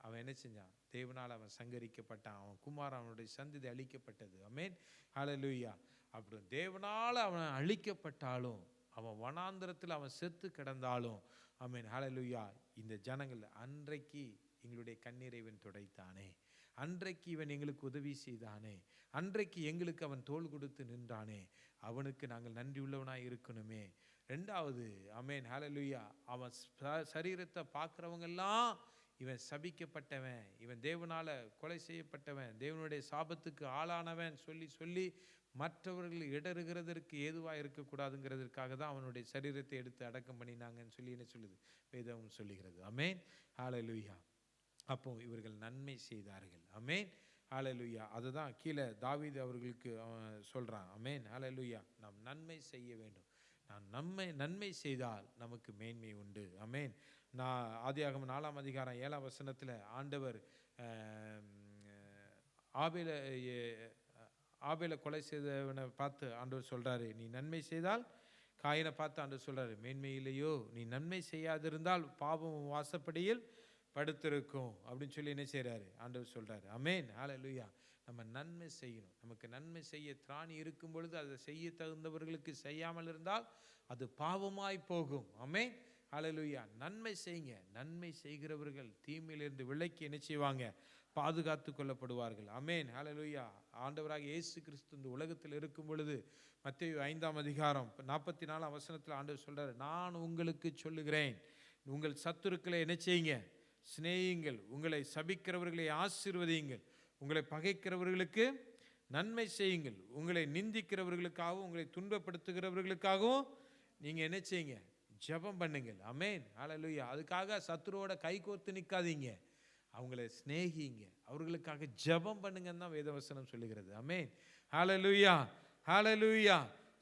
அவன் என்ன செஞ்சான்? தேவனால் அவன் சங்கரிக்கப்பட்டான். அவன் குமாரன், அவனுடைய சந்ததி அழிக்கப்பட்டது. ஆமென், ஹல்லேலூயா. அப்படி தேவனால் அவன் அழிக்கப்பட்டாலும், அவன் வனாந்திரத்தில் அவன் செத்து கிடந்தாலும், ஆமென், ஹல்லேலூயா, இந்த ஜனங்கள் அன்றைக்கு எங்களுடைய கண்ணீரை இவன் துடைத்தானே, அன்றைக்கு இவன் எங்களுக்கு உதவி செய்தானே, அன்றைக்கு எங்களுக்கு அவன் தோள் கொடுத்து நின்றானே, அவனுக்கு நாங்கள் நன்றி உள்ளவனாய் இருக்கணுமே. 2வது, ஆமென், ஹல்லேலூயா, அவன் சரீரத்தை பார்க்குறவங்கெல்லாம் இவன் சபிக்கப்பட்டவன், இவன் தேவனால கொலை செய்யப்பட்டவன், தேவனுடைய சாபத்துக்கு ஆளானவன் சொல்லி சொல்லி மற்றவர்கள் இடறுகிறதற்கு ஏதுவாக இருக்கக்கூடாதுங்கிறதுக்காக தான் அவனுடைய சரீரத்தை எடுத்து அடக்கம் பண்ணினாங்கன்னு சொல்லி என்ன சொல்லுது? வேதம் சொல்லுகிறது. ஆமென், ஹல்லேலூயா. அப்போ இவர்கள் நன்மை செய்தார்கள். ஆமென், ஹல்லேலூயா. அதுதான் கீழே தாவீது அவர்களுக்கு சொல்கிறான். ஆமென், ஹல்லேலூயா. நாம் நன்மை செய்ய வேண்டும். நாம் நன்மை செய்தால் நமக்கு மேன்மை உண்டு. ஆமென். நான் ஆதியாகமம் 4ஆம் அதிகாரம் 7ஆம் வசனத்தில் ஆண்டவர் ஆபேலை கொலை செய்தவனை பார்த்து ஆண்டவர் சொல்கிறாரு, நீ நன்மை செய்தால், காயினை பார்த்து ஆண்டவர் சொல்கிறாரு, மேன்மையிலேயோ நீ நன்மை செய்யாதிருந்தால் பாவம் வாசப்படியில் படுத்திருக்கும் அப்படின்னு சொல்லி என்ன செய்கிறாரு? ஆண்டவர் சொல்கிறாரு. ஆமென், ஹல்லேலூயா. நம்ம நன்மை செய்யணும். நமக்கு நன்மை செய்ய திராணி இருக்கும் பொழுது அதை செய்ய தகுந்தவர்களுக்கு செய்யாமல் இருந்தால் அது பாவமாய் போகும். ஆமென், ஹல்லேலூயா. நன்மை செய்யுங்க. நன்மை செய்கிறவர்கள் தீமையிலிருந்து விலக்கி என்ன செய்வாங்க? பாதுகாத்து கொள்ளப்படுவார்கள். ஆமென், ஹல்லேலூயா. ஆண்டவராக இயேசு கிறிஸ்து இந்த உலகத்தில் இருக்கும் பொழுது மத்தேயு 5ஆம் அதிகாரம் 44ஆம் வசனத்தில் ஆண்டவர் சொல்றாரு, நான் உங்களுக்கு சொல்லுகிறேன், உங்கள் சத்துருக்களை என்ன செய்யுங்க? சிநேகியுங்கள், உங்களை சபிக்கிறவர்களை ஆசீர்வதியுங்கள், உங்களை பகைக்கிறவர்களுக்கு நன்மை செய்யுங்கள், உங்களை நிந்திக்கிறவர்களுக்காகவும் உங்களை துன்பப்படுத்துகிறவர்களுக்காகவும் நீங்கள் என்ன செய்யுங்க? ஜெபம் பண்ணுங்கள். ஆமென், ஹல்லேலூயா. அதுக்காக சத்துருவோட கை கோர்த்து நிற்காதீங்க, அவங்களை சிநேகிங்க, அவர்களுக்காக ஜெபம் பண்ணுங்கன்னு தான் வேதவசனம் சொல்லுகிறது. ஆமென், ஹல்லேலூயா, ஹல்லேலூயா,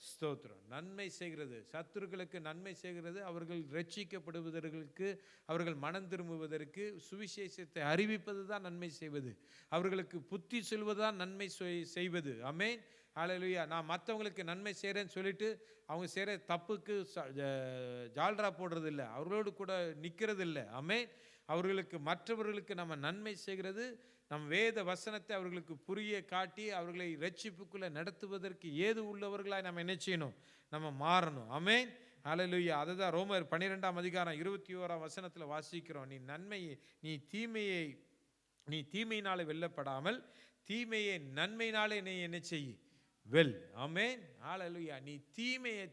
ஸ்தோத்திரம். நன்மை செய்கிறது, சத்துருக்களுக்கு நன்மை செய்கிறது, அவர்கள் ரட்சிக்கப்படுவதற்கு, அவர்கள் மனம் திரும்புவதற்கு, சுவிசேஷத்தை அறிவிப்பது தான் நன்மை செய்வது, அவர்களுக்கு புத்தி சொல்வது தான் நன்மை செய்வது. ஆமென், ஹல்லேலூயா. நான் மற்றவங்களுக்கு நன்மை செய்கிறேன்னு சொல்லிட்டு அவங்க செய்கிற தப்புக்கு ஜால்ரா போடுறது இல்லை, அவர்களோடு கூட நிற்கிறது இல்லை. ஆமென். அவர்களுக்கு, மற்றவர்களுக்கு நம்ம நன்மை செய்கிறது, நம் வேத வசனத்தை அவர்களுக்கு புரிய காட்டி அவர்களை ரட்சிப்புக்குள்ளே நடத்துவதற்கு ஏது உள்ளவர்களாய் நம்ம என்ன செய்யணும்? நம்ம மாறணும். ஆமென், ஹல்லேலூயா. அதுதான் ரோமர் 12ஆம் அதிகாரம் 21ஆம் வசனத்தில் வாசிக்கிறோம். நீ தீமையினாலே வெல்லப்படாமல் தீமையை நன்மையினாலே நீ என்ன செய்ய? வெல். ஆமென், ஹல்லேலூயா. நீ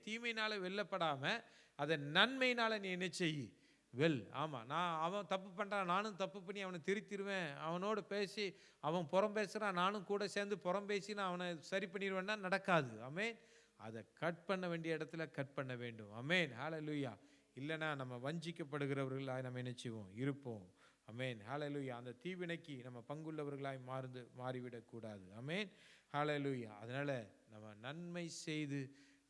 தீமையினாலே வெல்லப்படாம அதை நன்மையினால நீ என்ன செய்ய? வெல். ஆமாம், அவன் தப்பு பண்ணுறான், நானும் தப்பு பண்ணி அவனை திருத்திடுவேன், அவனோடு பேசி அவன் புறம் பேசுகிறான், நானும் கூட சேர்ந்து புறம் பேசி நான் அவனை சரி பண்ணிடுவேன்னா நடக்காது. ஆமென். அதை கட் பண்ண வேண்டிய இடத்துல கட் பண்ண வேண்டும். ஆமென், ஹல்லேலூயா. இல்லைன்னா நம்ம வஞ்சிக்கப்படுகிறவர்களாய் நம்ம என்ன செய்வோம்? இருப்போம். ஆமென், ஹல்லேலூயா. அந்த தீவினைக்கு நம்ம பங்குள்ளவர்களாய் மாறிவிடக்கூடாது. ஆமென், ஹல்லேலூயா. அதனால் நம்ம நன்மை செய்து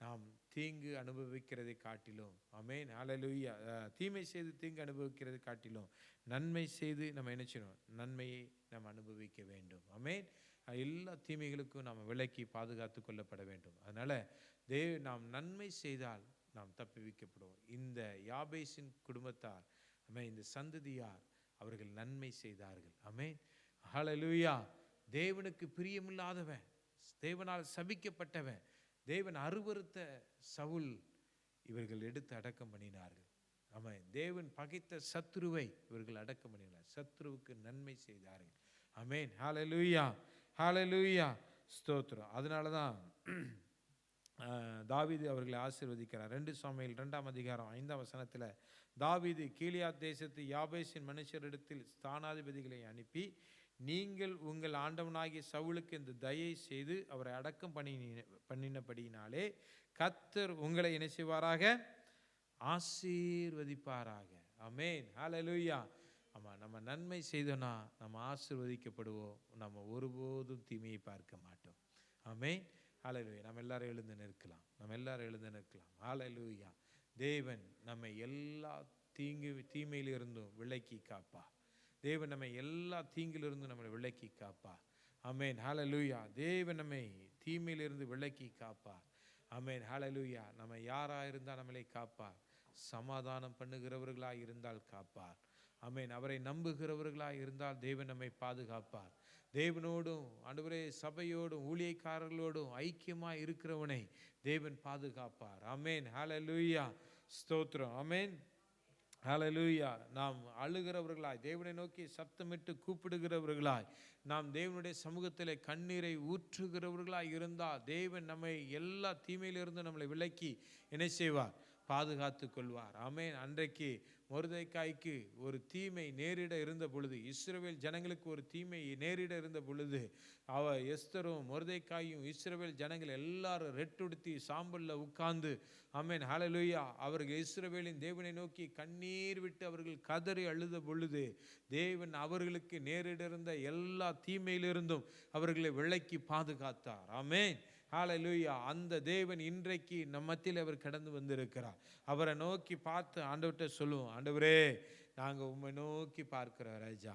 நாம் தீங்கு அனுபவிக்கிறதை காட்டிலும், ஆமென், ஹல்லேலூயா, தீமை செய்து தீங்கு அனுபவிக்கிறதை காட்டிலும் நன்மை செய்து நம்ம என்ன செய்யணும்? நன்மையை நம்ம அனுபவிக்க வேண்டும். ஆமென். எல்லா தீமைகளுக்கும் நாம் விலக்கி பாதுகாத்து கொள்ளப்பட வேண்டும். அதனால் நாம் நன்மை செய்தால் நாம் தப்புவிக்கப்படுவோம். இந்த யாபேசின் குடும்பத்தார், ஆமென், இந்த சந்ததியார் அவர்கள் நன்மை செய்தார்கள். ஆமென், ஹல்லேலூயா. தேவனுக்கு பிரியமில்லாதவன், தேவனால் சபிக்கப்பட்டவன், தேவன் அருவருத்த சவுல் இவர்கள் எடுத்து அடக்கம் பண்ணினார்கள். ஆமென். தேவன் பகைத்த சத்ருவை இவர்கள் அடக்கம் பண்ணினார், சத்ருவுக்கு நன்மை செய்தார்கள். ஆமென், ஹல்லேலூயா, ஹல்லேலூயா, ஸ்தோத்திரம். அதனால தான் தாவீது அவர்களை ஆசீர்வதிக்கிறார். 2 சாமுவேல் 2ஆம் அதிகாரம் 5ஆம் வசனத்தில் தாவீது கீலியாத் தேசத்து யாபேசின் மனுஷரிடத்தில் ஸ்தானாதிபதிகளை அனுப்பி, நீங்கள் உங்கள் ஆண்டவனாகிய சவுலுக்கு இந்த தயை செய்து அவரை அடக்கம் பண்ணினபடியினாலே கர்த்தர் உங்களை என்ன செய்வாராக? ஆசீர்வதிப்பாராக. ஆமென், ஹல்லேலூயா. ஆமாம், நம்ம நன்மை செய்தோன்னா நம்ம ஆசீர்வதிக்கப்படுவோம், நம்ம ஒருபோதும் தீமையை பார்க்க மாட்டோம். ஆமென், ஹல்லேலூயா. நம்ம எல்லாரும் எழுந்து நிற்கலாம், ஹல்லேலூயா. தேவன் நம்மை எல்லா தீமையிலிருந்தும் விலக்கி காப்பார். தேவன் நம்மை எல்லா தீங்கிலிருந்து நம்மளை விலக்கி காப்பார். ஆமென், ஹல்லேலூயா. தேவன் நம்மை தீமையிலிருந்து விலக்கி காப்பார். ஆமென், ஹல்லேலூயா. நம்ம யாராக இருந்தால் நம்மளை காப்பார், சமாதானம் பண்ணுகிறவர்களாக இருந்தால் காப்பார். ஆமென். அவரை நம்புகிறவர்களாக இருந்தால் தேவன் நம்மை பாதுகாப்பார். தேவனோடும் ஆண்டவரே சபையோடும் ஊழியக்காரர்களோடும் ஐக்கியமாக இருக்கிறவனை தேவன் பாதுகாப்பார். ஆமென், ஹல்லேலூயா, ஸ்தோத்திரம். ஆமென், ஹல்லேலூயா. நாம் அழுகிறவர்களாய், தேவனை நோக்கி சத்தமிட்டு கூப்பிடுகிறவர்களாய், நாம் தேவனுடைய சமூகத்தில் கண்ணீரை ஊற்றுகிறவர்களாய் இருந்தால் தேவன் நம்மை எல்லா தீமையிலிருந்து நம்மளை விலக்கி என்ன செய்வார்? பாதுகாத்து கொள்வார். ஆமென். அன்றைக்கு மொர்தெக்காய்க்கு ஒரு தீமை நேரிட இருந்த பொழுது, இஸ்ரவேல் ஜனங்களுக்கு ஒரு தீமை நேரிட இருந்த பொழுது, எஸ்தரும் மொர்தெக்காயும் இஸ்ரவேல் ஜனங்கள் எல்லாரும் ரெட்டுடுத்தி சாம்பலில் உட்கார்ந்து, ஆமென், ஹல்லேலூயா, அவர்கள் இஸ்ரவேலின் தேவனை நோக்கி கண்ணீர் விட்டு அவர்கள் கதறி அழுத பொழுது தேவன் அவர்களுக்கு நேரிட இருந்த எல்லா தீமையிலிருந்தும் அவர்களை விலக்கி பாதுகாத்தார். ஆமென், ஹல்லேலூயா. அந்த தேவன் இன்றைக்கு நம் மத்தியில் அவர் கடந்து வந்திருக்கிறார். அவரை நோக்கி பார்த்து ஆண்டவர்கிட்ட சொல்லுவோம், ஆண்டவரே, நாங்கள் உம்மை நோக்கி பார்க்கிறோம் ராஜா,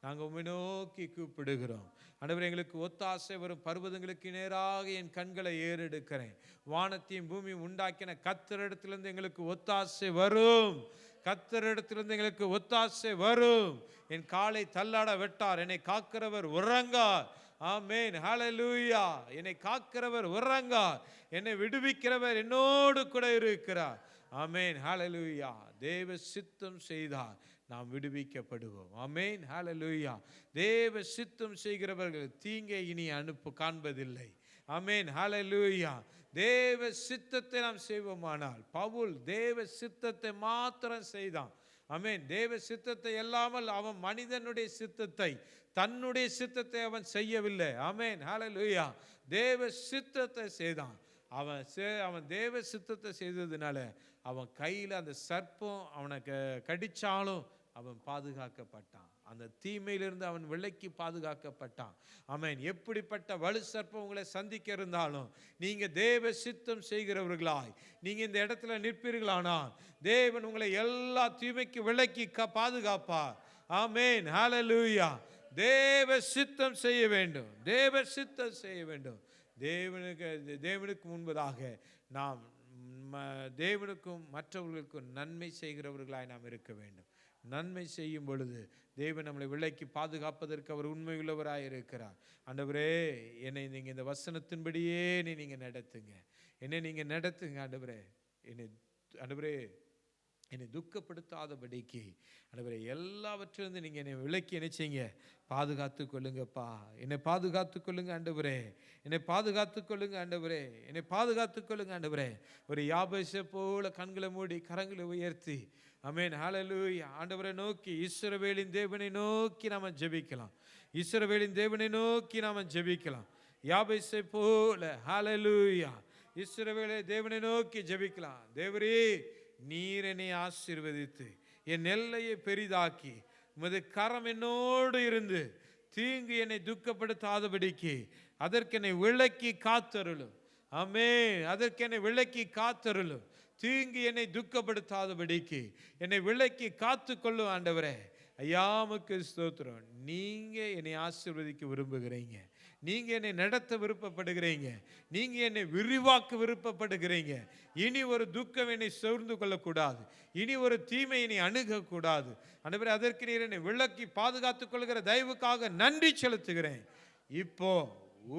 நாங்கள் உம்மை நோக்கி கூப்பிடுகிறோம். ஆண்டவரே, எங்களுக்கு ஒத்தாசை வரும் பர்வதங்களுக்கு நேராக என் கண்களை ஏறெடுக்கிறேன். வானத்தையும் பூமியும் உண்டாக்கின கர்த்தரிடத்திலிருந்து எங்களுக்கு ஒத்தாசை வரும், கர்த்தரிடத்திலிருந்து எங்களுக்கு ஒத்தாசை வரும். என் காலை தள்ளாட வெட்டார், என்னை காக்கிறவர் உறங்கார். ஆமென், ஹல்லேலூயா. என்னை காக்கிறவர் உறங்கார், என்னை விடுவிக்கிறவர் என்னோடு கூட இருக்கிறார். ஆமென், ஹல்லேலூயா. தேவ சித்தம் செய்தார் நாம் விடுவிக்கப்படுவோம். ஆமென், ஹல்லேலூயா. தேவ சித்தம் செய்கிறவர்கள் தீங்கை இனி காண்பதில்லை. ஆமென், ஹல்லேலூயா. தேவ சித்தத்தை நாம் செய்வோமானால், பவுல் தேவ சித்தத்தை மாத்திரம் செய்தான். ஆமென். தேவ சித்தத்தை அல்லாமல் அவன் மனிதனுடைய சித்தத்தை, தன்னுடைய சித்தத்தை அவன் செய்யவில்லை. ஆமென், ஹல்லேலூயா. தேவ சித்தத்தை செய்தான். அவன் தேவ சித்தத்தை செய்ததுனால அவன் கையில் அந்த சர்ப்பம் அவனை கடிச்சாலும் அவன் பாதுகாக்கப்பட்டான். அந்த தீமையிலிருந்து அவன் விலக்கி பாதுகாக்கப்பட்டான். ஆமென். எப்படிப்பட்ட வலு சர்ப்பம் உங்களை சந்திக்க இருந்தாலும் நீங்க தேவ சித்தம் செய்கிறவர்களாய் நீங்க இந்த இடத்துல நிற்பீர்களானால் தேவன் உங்களை எல்லா தீமைக்கு விலக்கி பாதுகாப்பார். ஆமென், ஹல்லேலூயா. தேவ சித்தம் செய்ய வேண்டும், தேவ சித்தம் செய்ய வேண்டும். தேவனுக்கு முன்பதாக நாம் தேவனுக்கும் மற்றவர்களுக்கும் நன்மை செய்கிறவர்களாய் நாம் இருக்க வேண்டும். நன்மை செய்யும் பொழுது தேவன் நம்மளை விலக்கி பாதுகாப்பதற்கு அவர் உண்மையுள்ளவராய் இருக்கிறார். ஆண்டவரே, என்னை நீங்க இந்த வசனத்தின்படியே நீங்க நடத்துங்க, என்னை நீங்க நடத்துங்க ஆண்டவரே. ஆண்டவரே, என்னை துக்கப்படுத்தாதபடிக்கு ஆண்டவரே எல்லாவற்றிலிருந்து நீங்க என்னை விலக்கி என்ன செய்யுங்க, பாதுகாத்து கொள்ளுங்கப்பா. என்னை பாதுகாத்து கொள்ளுங்க ஆண்டவரே, என்னை பாதுகாத்து கொள்ளுங்க ஆண்டவரே, என்னை பாதுகாத்து கொள்ளுங்க ஆண்டவரே. ஒரு யாபேசை போல கண்களை மூடி கரங்களை உயர்த்தி ஆமென், ஹல்லேலூயா, ஆண்டவரை நோக்கி இஸ்ரவேலின் தேவனை நோக்கி நாம ஜெபிக்கலாம். இஸ்ரவேலின் தேவனை நோக்கி நாம ஜெபிக்கலாம். யாபேசை போல ஹல்லேலூயா, இஸ்ரவேலை தேவனை நோக்கி ஜெபிக்கலாம். தேவரே, நீர் என்னை ஆசீர்வதித்து என் எல்லையை பெரிதாக்கி உமது கரம் என்னோடு இருந்து தீங்கு என்னை துக்கப்படுத்தாதபடிக்கு அதற்கு என்னை விலக்கி காத்தருளும். ஆமென். அதற்கு என்னை விலக்கி காத்தருளும். தீங்கு என்னை துக்கப்படுத்தாதபடிக்கு என்னை விலக்கி காத்து கொள்ளும் ஆண்டவரே. ஐயாமுக்கு ஸ்தோத்திரம். நீங்க என்னை ஆசீர்வதிக்க விரும்புகிறீங்க, நீங்க என்னை நடத்த விருப்பப்படுகிறீங்க, நீங்க என்னை விரிவாக்க விருப்பப்படுகிறீங்க. இனி ஒரு துக்கம் என்னை சூழ்ந்து கொள்ளக்கூடாது, இனி ஒரு தீமை என்னை அணுகக்கூடாது ஆண்டவரே. அதற்கு நீர் என்னை விலக்கி பாதுகாத்துக் கொள்கிற தயவுக்காக நன்றி செலுத்துகிறேன். இப்போ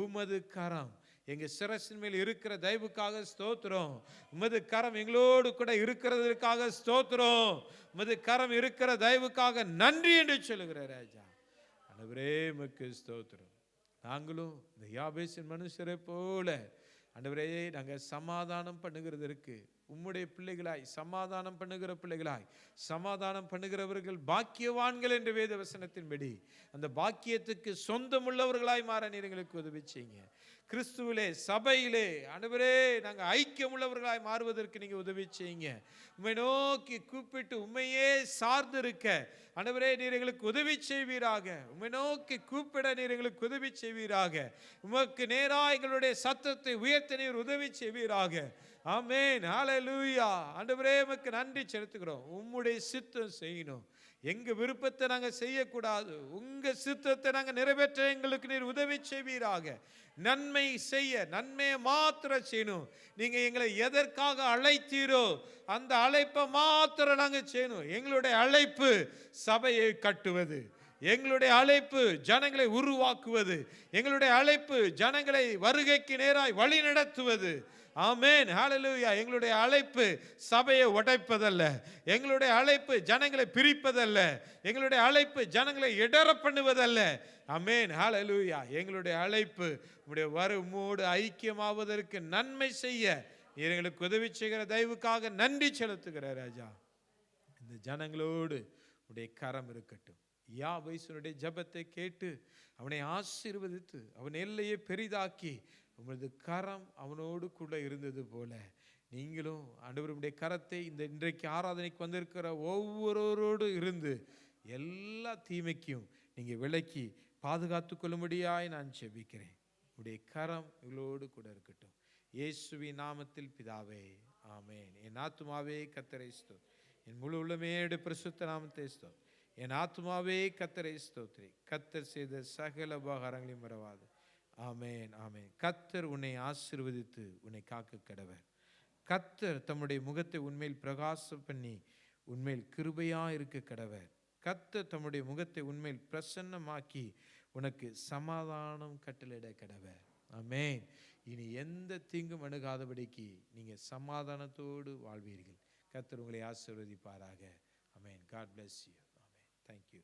உமது கரம் எங்க சிரசின் மேல் இருக்கிற தயவுக்காக ஸ்தோத்திரம். உமது கரம் எங்களோடு கூட இருக்கிறதற்காக ஸ்தோத்திரம். உமது கரம் இருக்கிற தயவுக்காக நன்றி என்று சொல்லுகிற ராஜா. ஆண்டவரே, உமக்கு ஸ்தோத்திரம். நாங்களும் இந்த யாபேசின் மனுஷரை போல ஆண்டவரே நாங்கள் சமாதானம் பண்ணுகிறதற்கு உம்முடைய பிள்ளைகளாய், சமாதானம் பண்ணுகிற பிள்ளைகளாய், சமாதானம் பண்ணுகிறவர்கள் பாக்கியவான்கள் என்ற வேத வசனத்தின்படி அந்த பாக்கியத்துக்கு சொந்தமுள்ளவர்களாய் மாற நீர் எங்களுக்கு உதவி செய்யுங்க. கிறிஸ்துவிலே, சபையிலே ஆண்டவரே நாங்கள் ஐக்கியம் உள்ளவர்களாய் மாறுவதற்கு நீங்க உதவி செய்யுங்க. உம்மை நோக்கி கூப்பிட்டு உம்மையே சார்ந்திருக்க ஆண்டவரே நீர் எங்களுக்கு உதவி செய்வீராக. உம்மை நோக்கி கூப்பிட நீர் எங்களுக்கு உதவி செய்வீராக. உமக்கு நேராக எங்களுடைய சத்தத்தை உயர்த்த நீர் உதவி செய்வீராக. ஆமென், ஹல்லேலூயா. ஆண்டவரே, உமக்கு நன்றி செலுத்துகிறோம். உம்முடைய சித்தம் செய்யணும், எங்க விருப்பத்தை நாங்க செய்யக்கூடாது. உங்க சித்தத்தை நாங்க நிறைவேற்ற எங்களுக்கு நீர் உதவி செய்வீராக. நன்மை செய்ய, நன்மையை மாத்திரம் செய்யணும். நீங்க எங்களை எதற்காக அழைத்தீரோ அந்த அழைப்பை மாத்திரம் நாங்க செய்யணும். எங்களுடைய அழைப்பு சபையை கட்டுவது, எங்களுடைய அழைப்பு ஜனங்களை உருவாக்குவது, எங்களுடைய அழைப்பு ஜனங்களை வருகைக்கு நேராய் வழி நடத்துவது. ஆமென், ஹல்லேலூயா. எங்களுடைய அழைப்பு சபையை உடைப்பதல்ல, எங்களுடைய அழைப்பு ஜனங்களை பிரிப்பதல்ல, எங்களுடைய அழைப்பு ஜனங்களை இடற பண்ணுவதல்ல. ஆமென், ஹல்லேலூயா. எங்களுடைய அழைப்பு உம்முடைய வருமோடு ஐக்கியமாவதற்கு நன்மை செய்ய நீர் எங்களுக்கு உதவி செய்கிற தயவுக்காக நன்றி செலுத்துகிற ராஜா. இந்த ஜனங்களோடு உடைய கரம் இருக்கட்டும். யாபேசினுடைய ஜெபத்தை கேட்டு அவனை ஆசீர்வதித்து அவன் எல்லையை பெரிதாக்கி உமது கரம் அவனோடு கூட இருந்தது போல நீங்களும் ஆண்டவருடைய கரத்தை இந்த இன்றைக்கு ஆராதனைக்கு வந்திருக்கிற ஒவ்வொருவரோடு இருந்து எல்லா தீமைக்கும் நீங்க விலக்கி பாதுகாத்து கொள்ளும்படியாய் நான் ஜெபிக்கிறேன். உடைய கரம் இவளோடு கூட இருக்கட்டும். இயேசுவின் நாமத்தில் பிதாவே, ஆமென். என் ஆத்துமாவே கர்த்தரை ஸ்தோத்திரி, என் முழு உள்ளமே பரிசுத்த நாமத்தை ஸ்தோத்திரி. என் ஆத்துமாவே கர்த்தரை ஸ்தோத்திரி, கர்த்தர் செய்த சகல உபகாரங்களையும் மறவாது. ஆமென், ஆமென். கர்த்தர் உன்னை ஆசீர்வதித்து உன்னை காக்க கடவர். கர்த்தர் தம்முடைய முகத்தை உன்மேல் பிரகாசம் பண்ணி உன்மேல் கிருபையா இருக்க கடவர். கர்த்தர் தம்முடைய முகத்தை உன்மேல் பிரசன்னமாக்கி உனக்கு சமாதானம் கட்டளையிட கடவர். ஆமென். இனி எந்த தீங்கும் அணுகாதபடிக்கு நீங்க சமாதானத்தோடு வாழ்வீர்கள். கர்த்தர் உங்களை ஆசீர்வதிப்பாராக. ஆமென். God bless you. Amen. Thank you.